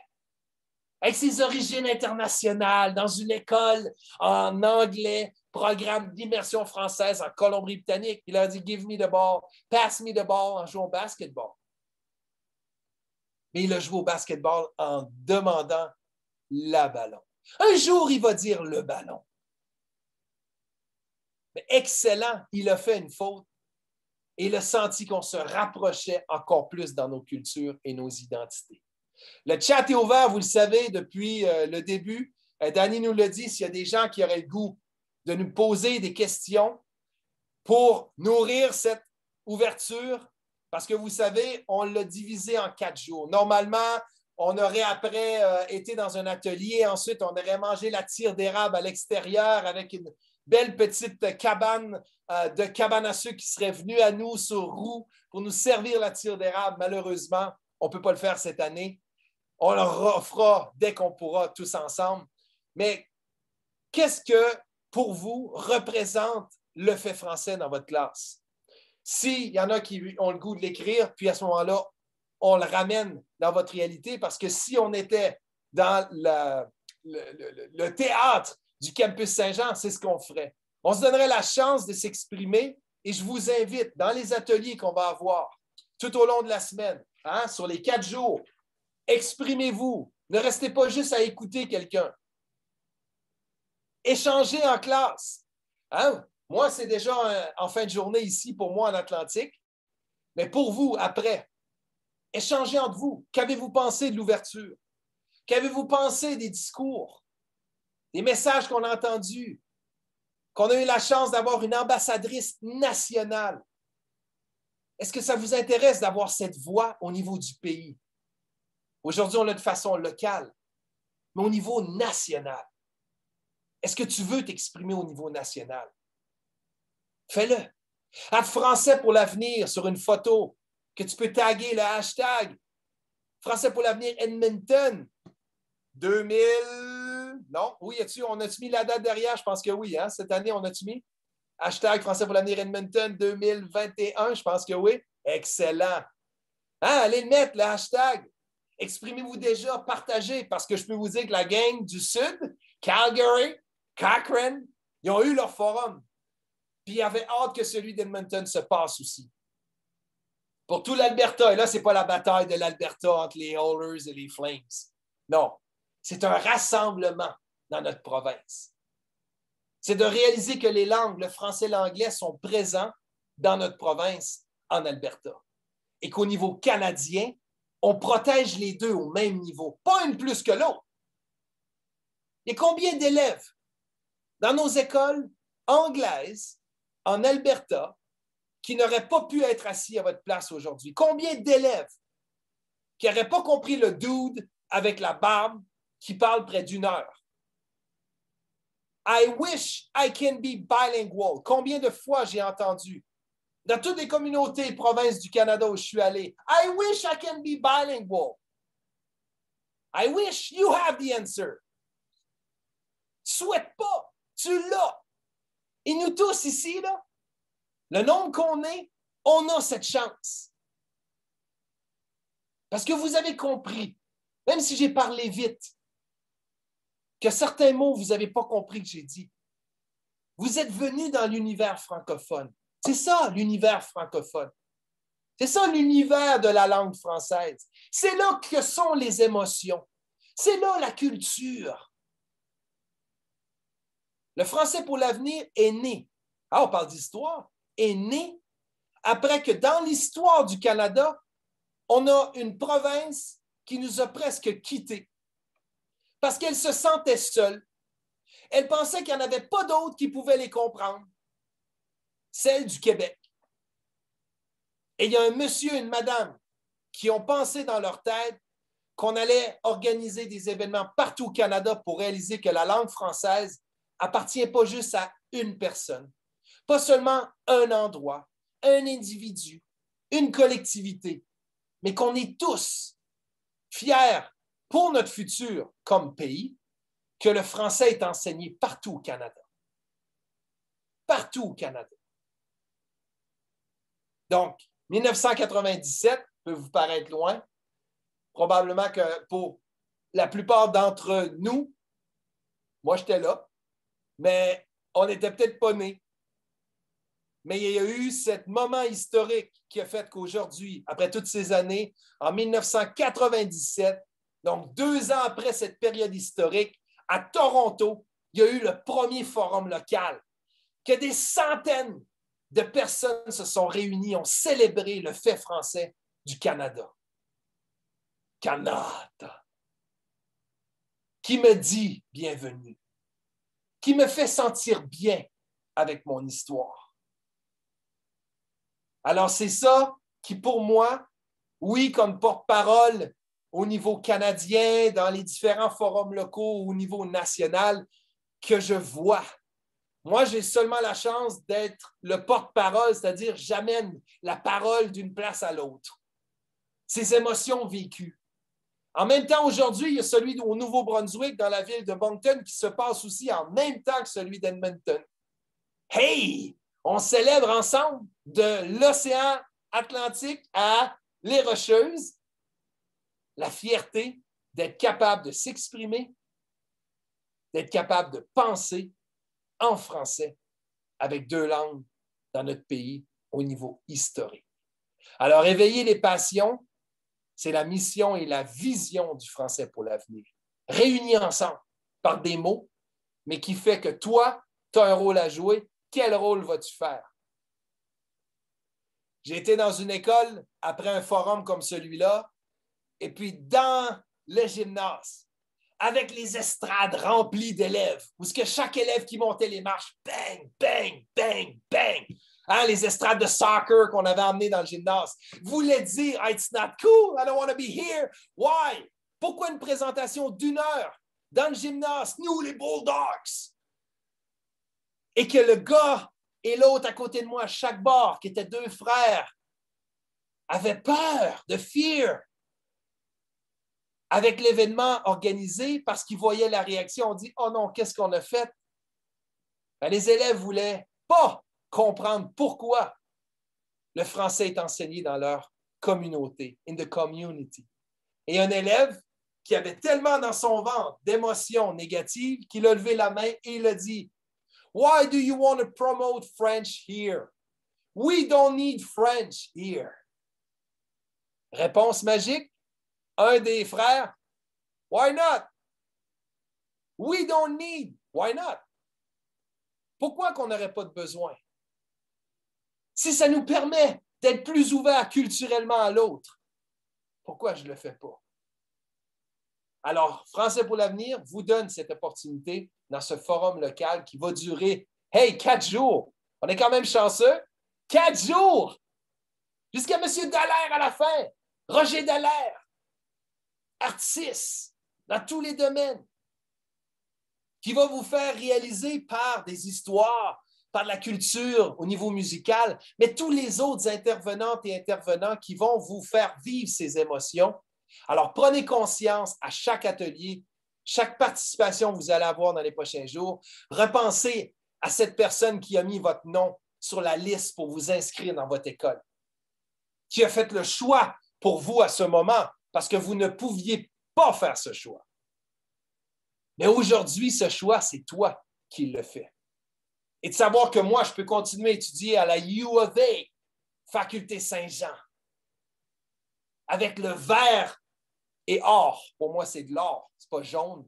Avec ses origines internationales, dans une école en anglais, programme d'immersion française en Colombie-Britannique, il a dit « Give me the ball, pass me the ball » en jouant au basketball. Mais il a joué au basketball en demandant la ballon. Un jour, il va dire le ballon. Mais excellent, il a fait une faute et il a senti qu'on se rapprochait encore plus dans nos cultures et nos identités. Le chat est ouvert, vous le savez, depuis le début. Danny nous l'a dit, s'il y a des gens qui auraient le goût de nous poser des questions pour nourrir cette ouverture, parce que vous savez, on l'a divisé en 4 jours. Normalement, on aurait après été dans un atelier, ensuite on aurait mangé la tire d'érable à l'extérieur avec une belle petite cabane de cabane à sucre qui serait venue à nous sur roue pour nous servir la tire d'érable. Malheureusement, on ne peut pas le faire cette année. On le refera dès qu'on pourra tous ensemble. Mais qu'est-ce que, pour vous, représente le fait français dans votre classe? S'il y en a qui ont le goût de l'écrire, puis à ce moment-là, on le ramène dans votre réalité, parce que si on était dans le théâtre du Campus Saint-Jean, c'est ce qu'on ferait. On se donnerait la chance de s'exprimer et je vous invite dans les ateliers qu'on va avoir tout au long de la semaine, sur les 4 jours, exprimez-vous. Ne restez pas juste à écouter quelqu'un. Échangez en classe. Moi, c'est déjà en fin de journée ici pour moi en Atlantique, mais pour vous, après, échangez entre vous. Qu'avez-vous pensé de l'ouverture? Qu'avez-vous pensé des discours, des messages qu'on a entendus, qu'on a eu la chance d'avoir une ambassadrice nationale? Est-ce que ça vous intéresse d'avoir cette voix au niveau du pays? Aujourd'hui, on l'a de façon locale, mais au niveau national. Est-ce que tu veux t'exprimer au niveau national? Fais-le. Français pour l'avenir sur une photo que tu peux taguer le hashtag Français pour l'avenir Edmonton 2000. Non, oui, on a-tu mis la date derrière? Je pense que oui. Cette année, on a-tu mis? Hashtag Français pour l'avenir Edmonton 2021, je pense que oui. Excellent. Allez le mettre, le hashtag. Exprimez-vous déjà, partagez, parce que je peux vous dire que la gang du Sud, Calgary, Cochrane, Ils ont eu leur forum. Puis ils avaient hâte que celui d'Edmonton se passe aussi. Pour tout l'Alberta, et là, ce n'est pas la bataille de l'Alberta entre les Oilers et les Flames. Non, c'est un rassemblement dans notre province. C'est de réaliser que les langues, le français et l'anglais, sont présents dans notre province en Alberta. Et qu'au niveau canadien, on protège les deux au même niveau, pas une plus que l'autre. Et combien d'élèves dans nos écoles anglaises en Alberta qui n'auraient pas pu être assis à votre place aujourd'hui? Combien d'élèves qui n'auraient pas compris le dude avec la barbe qui parle près d'une heure? I wish I can be bilingual. Combien de fois j'ai entendu dans toutes les communautés et provinces du Canada où je suis allé, I wish I can be bilingual. I wish you have the answer. Souhaite pas, tu l'as. Et nous tous ici, là, le nombre qu'on est, on a cette chance. Parce que vous avez compris, même si j'ai parlé vite, que certains mots, vous n'avez pas compris que j'ai dit. Vous êtes venus dans l'univers francophone. C'est ça, l'univers francophone. C'est ça, l'univers de la langue française. C'est là que sont les émotions. C'est là la culture. Le Français pour l'avenir est né. Ah, on parle d'histoire. Est né après que dans l'histoire du Canada, on a une province qui nous a presque quittés parce qu'elle se sentait seule. Elle pensait qu'il n'y en avait pas d'autres qui pouvaient les comprendre. Celle du Québec. Et il y a un monsieur et une madame qui ont pensé dans leur tête qu'on allait organiser des événements partout au Canada pour réaliser que la langue française appartient pas juste à une personne, pas seulement un endroit, un individu, une collectivité, mais qu'on est tous fiers pour notre futur comme pays que le français est enseigné partout au Canada. Partout au Canada. Donc, 1997 peut vous paraître loin. Probablement que pour la plupart d'entre nous, moi j'étais là, mais on n'était peut-être pas nés. Mais il y a eu ce moment historique qui a fait qu'aujourd'hui, après toutes ces années, en 1997, donc 2 ans après cette période historique, à Toronto, il y a eu le premier forum local, que des centaines de personnes se sont réunies, ont célébré le fait français du Canada. Canada. Qui me dit bienvenue, qui me fait sentir bien avec mon histoire. Alors, c'est ça qui, pour moi, oui, comme porte-parole au niveau canadien, dans les différents forums locaux, au niveau national, que je vois. Moi, j'ai seulement la chance d'être le porte-parole, c'est-à-dire j'amène la parole d'une place à l'autre. Ces émotions vécues. En même temps, aujourd'hui, il y a celui au Nouveau-Brunswick, dans la ville de Moncton, qui se passe aussi en même temps que celui d'Edmonton. Hey! On célèbre ensemble de l'océan Atlantique à les Rocheuses la fierté d'être capable de s'exprimer, d'être capable de penser en français avec 2 langues dans notre pays au niveau historique. Alors, éveiller les passions, c'est la mission et la vision du français pour l'avenir. Réunis ensemble par des mots, mais qui fait que toi, tu as un rôle à jouer. Quel rôle vas-tu faire? J'ai été dans une école après un forum comme celui-là, et puis dans le gymnase, avec les estrades remplies d'élèves, où chaque élève qui montait les marches, bang, bang, bang, bang, hein, les estrades de soccer qu'on avait emmenées dans le gymnase, voulait dire « It's not cool, I don't want to be here ». Why? Pourquoi une présentation d'1 heure dans le gymnase, nous les Bulldogs? Et que le gars et l'autre à côté de moi, à chaque bord, qui étaient 2 frères, avaient peur, de fear, avec l'événement organisé parce qu'ils voyaient la réaction. On dit « Oh non, qu'est-ce qu'on a fait? » Ben, les élèves ne voulaient pas comprendre pourquoi le français est enseigné dans leur communauté, in the community. Et un élève qui avait tellement dans son ventre d'émotions négatives qu'il a levé la main et il a dit « Why do you want to promote French here? We don't need French here. Réponse magique, un des frères, why not? We don't need, why not? Pourquoi qu'on n'aurait pas de besoin? Si ça nous permet d'être plus ouverts culturellement à l'autre, pourquoi je ne le fais pas? Alors, Français pour l'avenir vous donne cette opportunité dans ce forum local qui va durer, 4 jours. On est quand même chanceux. 4 jours! Jusqu'à M. Dallaire à la fin. Roger Dallaire. Artiste dans tous les domaines. Qui va vous faire réaliser par des histoires, par la culture au niveau musical, mais tous les autres intervenantes et intervenants qui vont vous faire vivre ces émotions. Alors, prenez conscience à chaque atelier, chaque participation que vous allez avoir dans les prochains jours. Repensez à cette personne qui a mis votre nom sur la liste pour vous inscrire dans votre école, qui a fait le choix pour vous à ce moment parce que vous ne pouviez pas faire ce choix. Mais aujourd'hui, ce choix, c'est toi qui le fais. Et de savoir que moi, je peux continuer à étudier à la U of A, Faculté Saint-Jean, avec le vert et or. Pour moi, c'est de l'or, c'est pas jaune.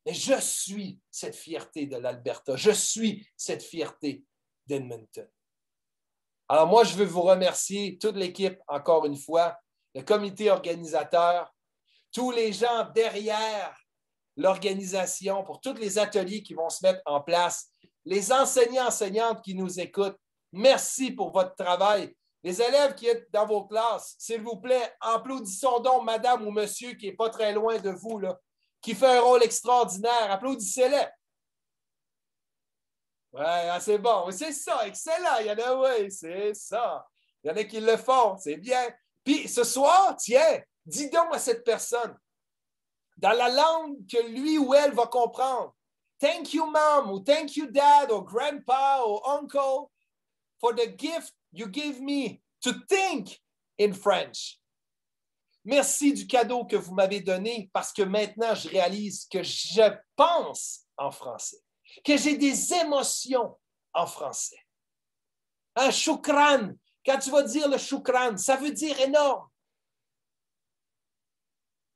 Mais je suis cette fierté de l'Alberta. Je suis cette fierté d'Edmonton. Alors moi, je veux vous remercier, toute l'équipe, encore une fois, le comité organisateur, tous les gens derrière l'organisation pour tous les ateliers qui vont se mettre en place, les enseignants, enseignantes qui nous écoutent. Merci pour votre travail. Les élèves qui êtes dans vos classes, s'il vous plaît, applaudissons donc madame ou monsieur qui n'est pas très loin de vous, là, qui fait un rôle extraordinaire. Applaudissez-les. Ouais, c'est bon. C'est ça, excellent. Il y en a, oui, c'est ça. Il y en a qui le font, c'est bien. Puis ce soir, tiens, dis donc à cette personne, dans la langue que lui ou elle va comprendre, thank you, mom, ou thank you, dad, or grandpa, or uncle, for the gift you gave me to think in French. Merci du cadeau que vous m'avez donné parce que maintenant, je réalise que je pense en français, que j'ai des émotions en français. Un choukran, quand tu vas dire le choukran, ça veut dire énorme.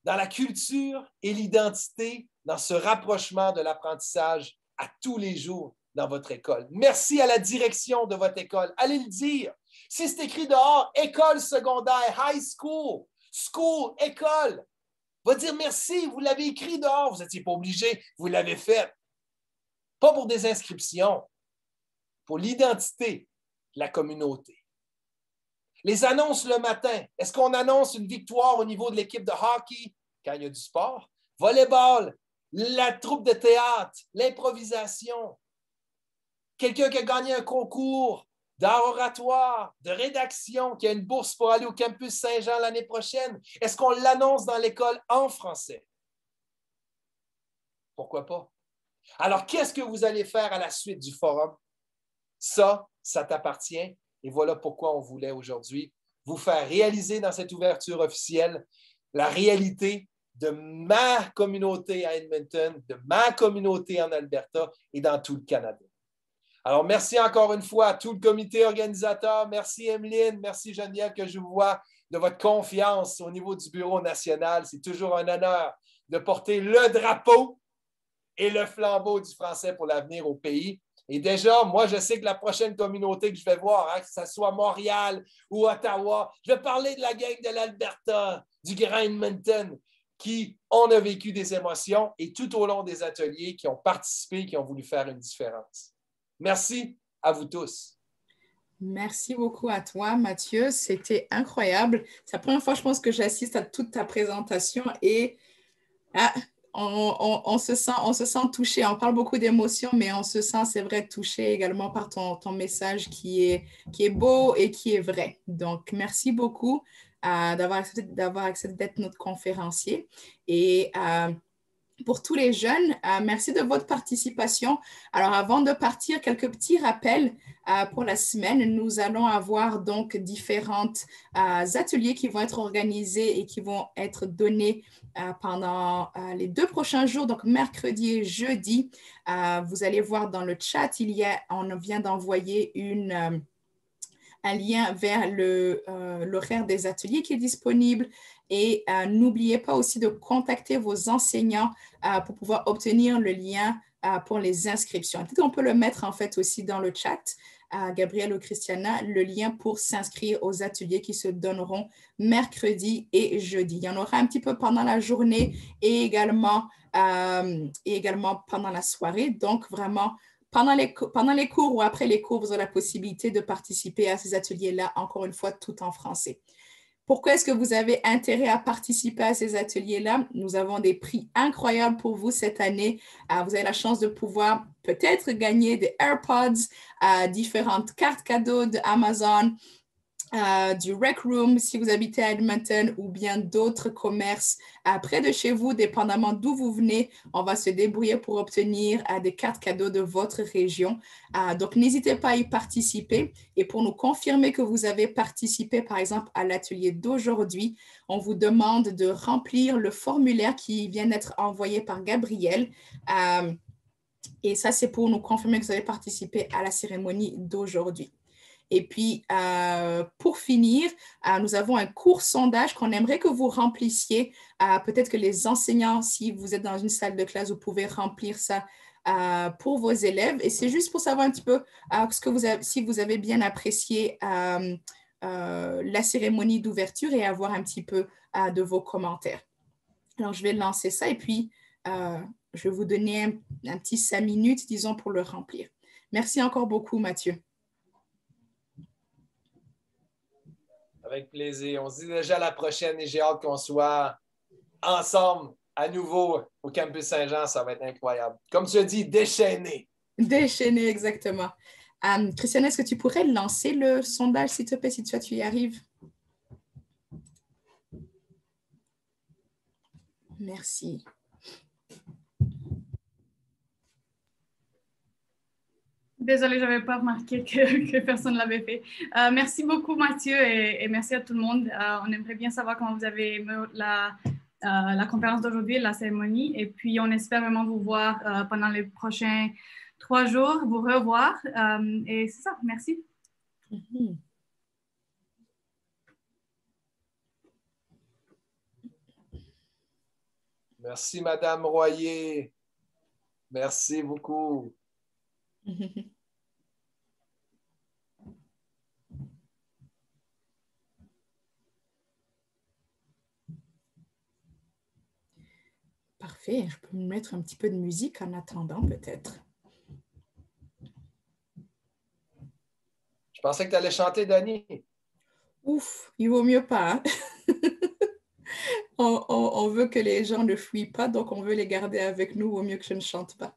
Dans la culture et l'identité, dans ce rapprochement de l'apprentissage à tous les jours dans votre école. Merci à la direction de votre école. Allez le dire. Si c'est écrit dehors, école secondaire, high school, school, école, va dire merci, vous l'avez écrit dehors, vous n'étiez pas obligé, vous l'avez fait. Pas pour des inscriptions, pour l'identité de la communauté. Les annonces le matin. Est-ce qu'on annonce une victoire au niveau de l'équipe de hockey quand il y a du sport? Volleyball, la troupe de théâtre, l'improvisation. Quelqu'un qui a gagné un concours d'art oratoire, de rédaction, qui a une bourse pour aller au campus Saint-Jean l'année prochaine. Est-ce qu'on l'annonce dans l'école en français? Pourquoi pas? Alors, qu'est-ce que vous allez faire à la suite du forum? Ça t'appartient. Et voilà pourquoi on voulait aujourd'hui vous faire réaliser dans cette ouverture officielle la réalité de ma communauté à Edmonton, de ma communauté en Alberta et dans tout le Canada. Alors, merci encore une fois à tout le comité organisateur. Merci Emeline, merci Geneviève que je vous vois de votre confiance au niveau du Bureau national. C'est toujours un honneur de porter le drapeau et le flambeau du français pour l'avenir au pays. Et déjà, moi, je sais que la prochaine communauté que je vais voir, que ce soit Montréal ou Ottawa, je vais parler de la gang de l'Alberta, du Grand Edmonton, qui ont vécu des émotions et tout au long des ateliers, qui ont participé, qui ont voulu faire une différence. Merci à vous tous. Merci beaucoup à toi, Mathieu. C'était incroyable. C'est la première fois, je pense, que j'assiste à toute ta présentation et on se sent touché. On parle beaucoup d'émotions, mais on se sent, c'est vrai, touché également par ton message qui est beau et qui est vrai. Donc, merci beaucoup d'avoir accepté d'être notre conférencier. Et pour tous les jeunes. Merci de votre participation. Alors, avant de partir, quelques petits rappels pour la semaine. Nous allons avoir donc différents ateliers qui vont être organisés et qui vont être donnés pendant les 2 prochains jours, donc mercredi et jeudi. Vous allez voir dans le chat, on vient d'envoyer un lien vers l'horaire des ateliers qui est disponible. Et n'oubliez pas aussi de contacter vos enseignants pour pouvoir obtenir le lien pour les inscriptions. Peut-être qu'on peut le mettre en fait aussi dans le chat, Gabrielle ou Christiana, le lien pour s'inscrire aux ateliers qui se donneront mercredi et jeudi. Il y en aura un petit peu pendant la journée et également pendant la soirée. Donc, vraiment, pendant les cours ou après les cours, vous aurez la possibilité de participer à ces ateliers-là, encore une fois, tout en français. Pourquoi est-ce que vous avez intérêt à participer à ces ateliers-là? Nous avons des prix incroyables pour vous cette année. Vous avez la chance de pouvoir peut-être gagner des AirPods, différentes cartes cadeaux d'Amazon, du Rec Room si vous habitez à Edmonton ou bien d'autres commerces près de chez vous, dépendamment d'où vous venez. On va se débrouiller pour obtenir des cartes cadeaux de votre région. Donc, n'hésitez pas à y participer. Et pour nous confirmer que vous avez participé, par exemple, à l'atelier d'aujourd'hui, on vous demande de remplir le formulaire qui vient d'être envoyé par Gabrielle. Et ça, c'est pour nous confirmer que vous avez participé à la cérémonie d'aujourd'hui. Et puis, pour finir, nous avons un court sondage qu'on aimerait que vous remplissiez. Peut-être que les enseignants, si vous êtes dans une salle de classe, vous pouvez remplir ça pour vos élèves. Et c'est juste pour savoir un petit peu si vous avez bien apprécié la cérémonie d'ouverture et avoir un petit peu de vos commentaires. Alors, je vais lancer ça et puis je vais vous donner un petit 5 minutes, disons, pour le remplir. Merci encore beaucoup, Mathieu. Avec plaisir. On se dit déjà à la prochaine et j'ai hâte qu'on soit ensemble à nouveau au Campus Saint-Jean. Ça va être incroyable. Comme tu as dit, déchaîné. Déchaîné, exactement. Christiane, est-ce que tu pourrais lancer le sondage, s'il te plaît, si tu y arrives? Merci. Désolée, je n'avais pas remarqué que personne ne l'avait fait. Merci beaucoup, Mathieu, et merci à tout le monde. On aimerait bien savoir comment vous avez aimé la conférence d'aujourd'hui, la cérémonie. Et puis, on espère vraiment vous voir pendant les prochains 3 jours, vous revoir. Et c'est ça, merci. Mm-hmm. Merci, Madame Royer. Merci beaucoup. Parfait. Je peux me mettre un petit peu de musique en attendant, peut-être. Je pensais que tu allais chanter, Dani. Ouf, il vaut mieux pas. On veut que les gens ne fuient pas, donc on veut les garder avec nous. Il vaut mieux que je ne chante pas.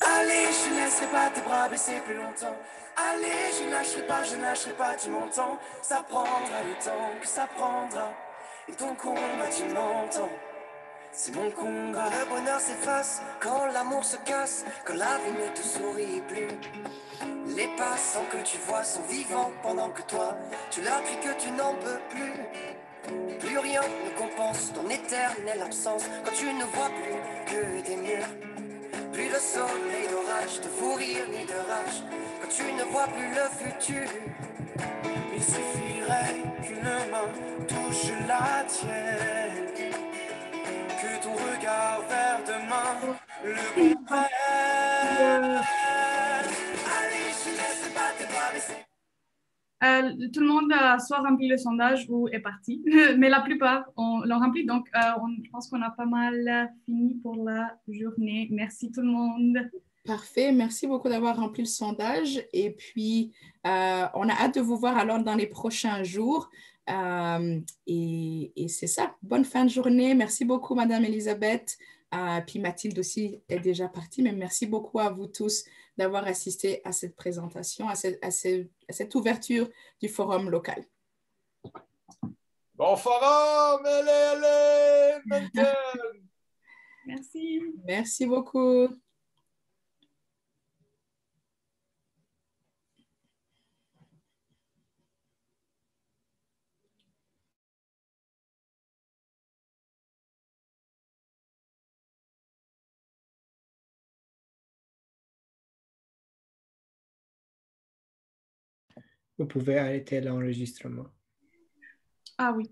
Allez, je ne laisserai pas tes bras baisser plus longtemps. Allez, je ne lâcherai pas, tu m'entends. Ça prendra le temps que ça prendra. Et ton combat, tu m'entends. C'est mon combat. Le bonheur s'efface quand l'amour se casse, quand la vie ne te sourit plus. Les passants que tu vois sont vivants pendant que toi, tu leur cries que tu n'en peux plus. Plus rien ne compense ton éternelle absence quand tu ne vois plus que des murs. Plus de soleil d'orage, de fou rire ni de rage, quand tu ne vois plus le futur. Il suffirait qu'une main touche la tienne, que ton regard vers demain le comprenne. Allez, je ne laisse pas tes bras baisser. Tout le monde a soit rempli le sondage ou est parti, mais la plupart l'ont rempli, donc je pense qu'on a pas mal fini pour la journée. Merci tout le monde. Parfait, merci beaucoup d'avoir rempli le sondage et puis on a hâte de vous voir alors dans les prochains jours et c'est ça. Bonne fin de journée, merci beaucoup Madame Elisabeth, puis Mathilde aussi est déjà partie, mais merci beaucoup à vous tous d'avoir assisté à cette présentation, à cette ouverture du forum local. Bon forum, allez, Menton! Merci. Merci beaucoup. Vous pouvez arrêter l'enregistrement. Ah oui.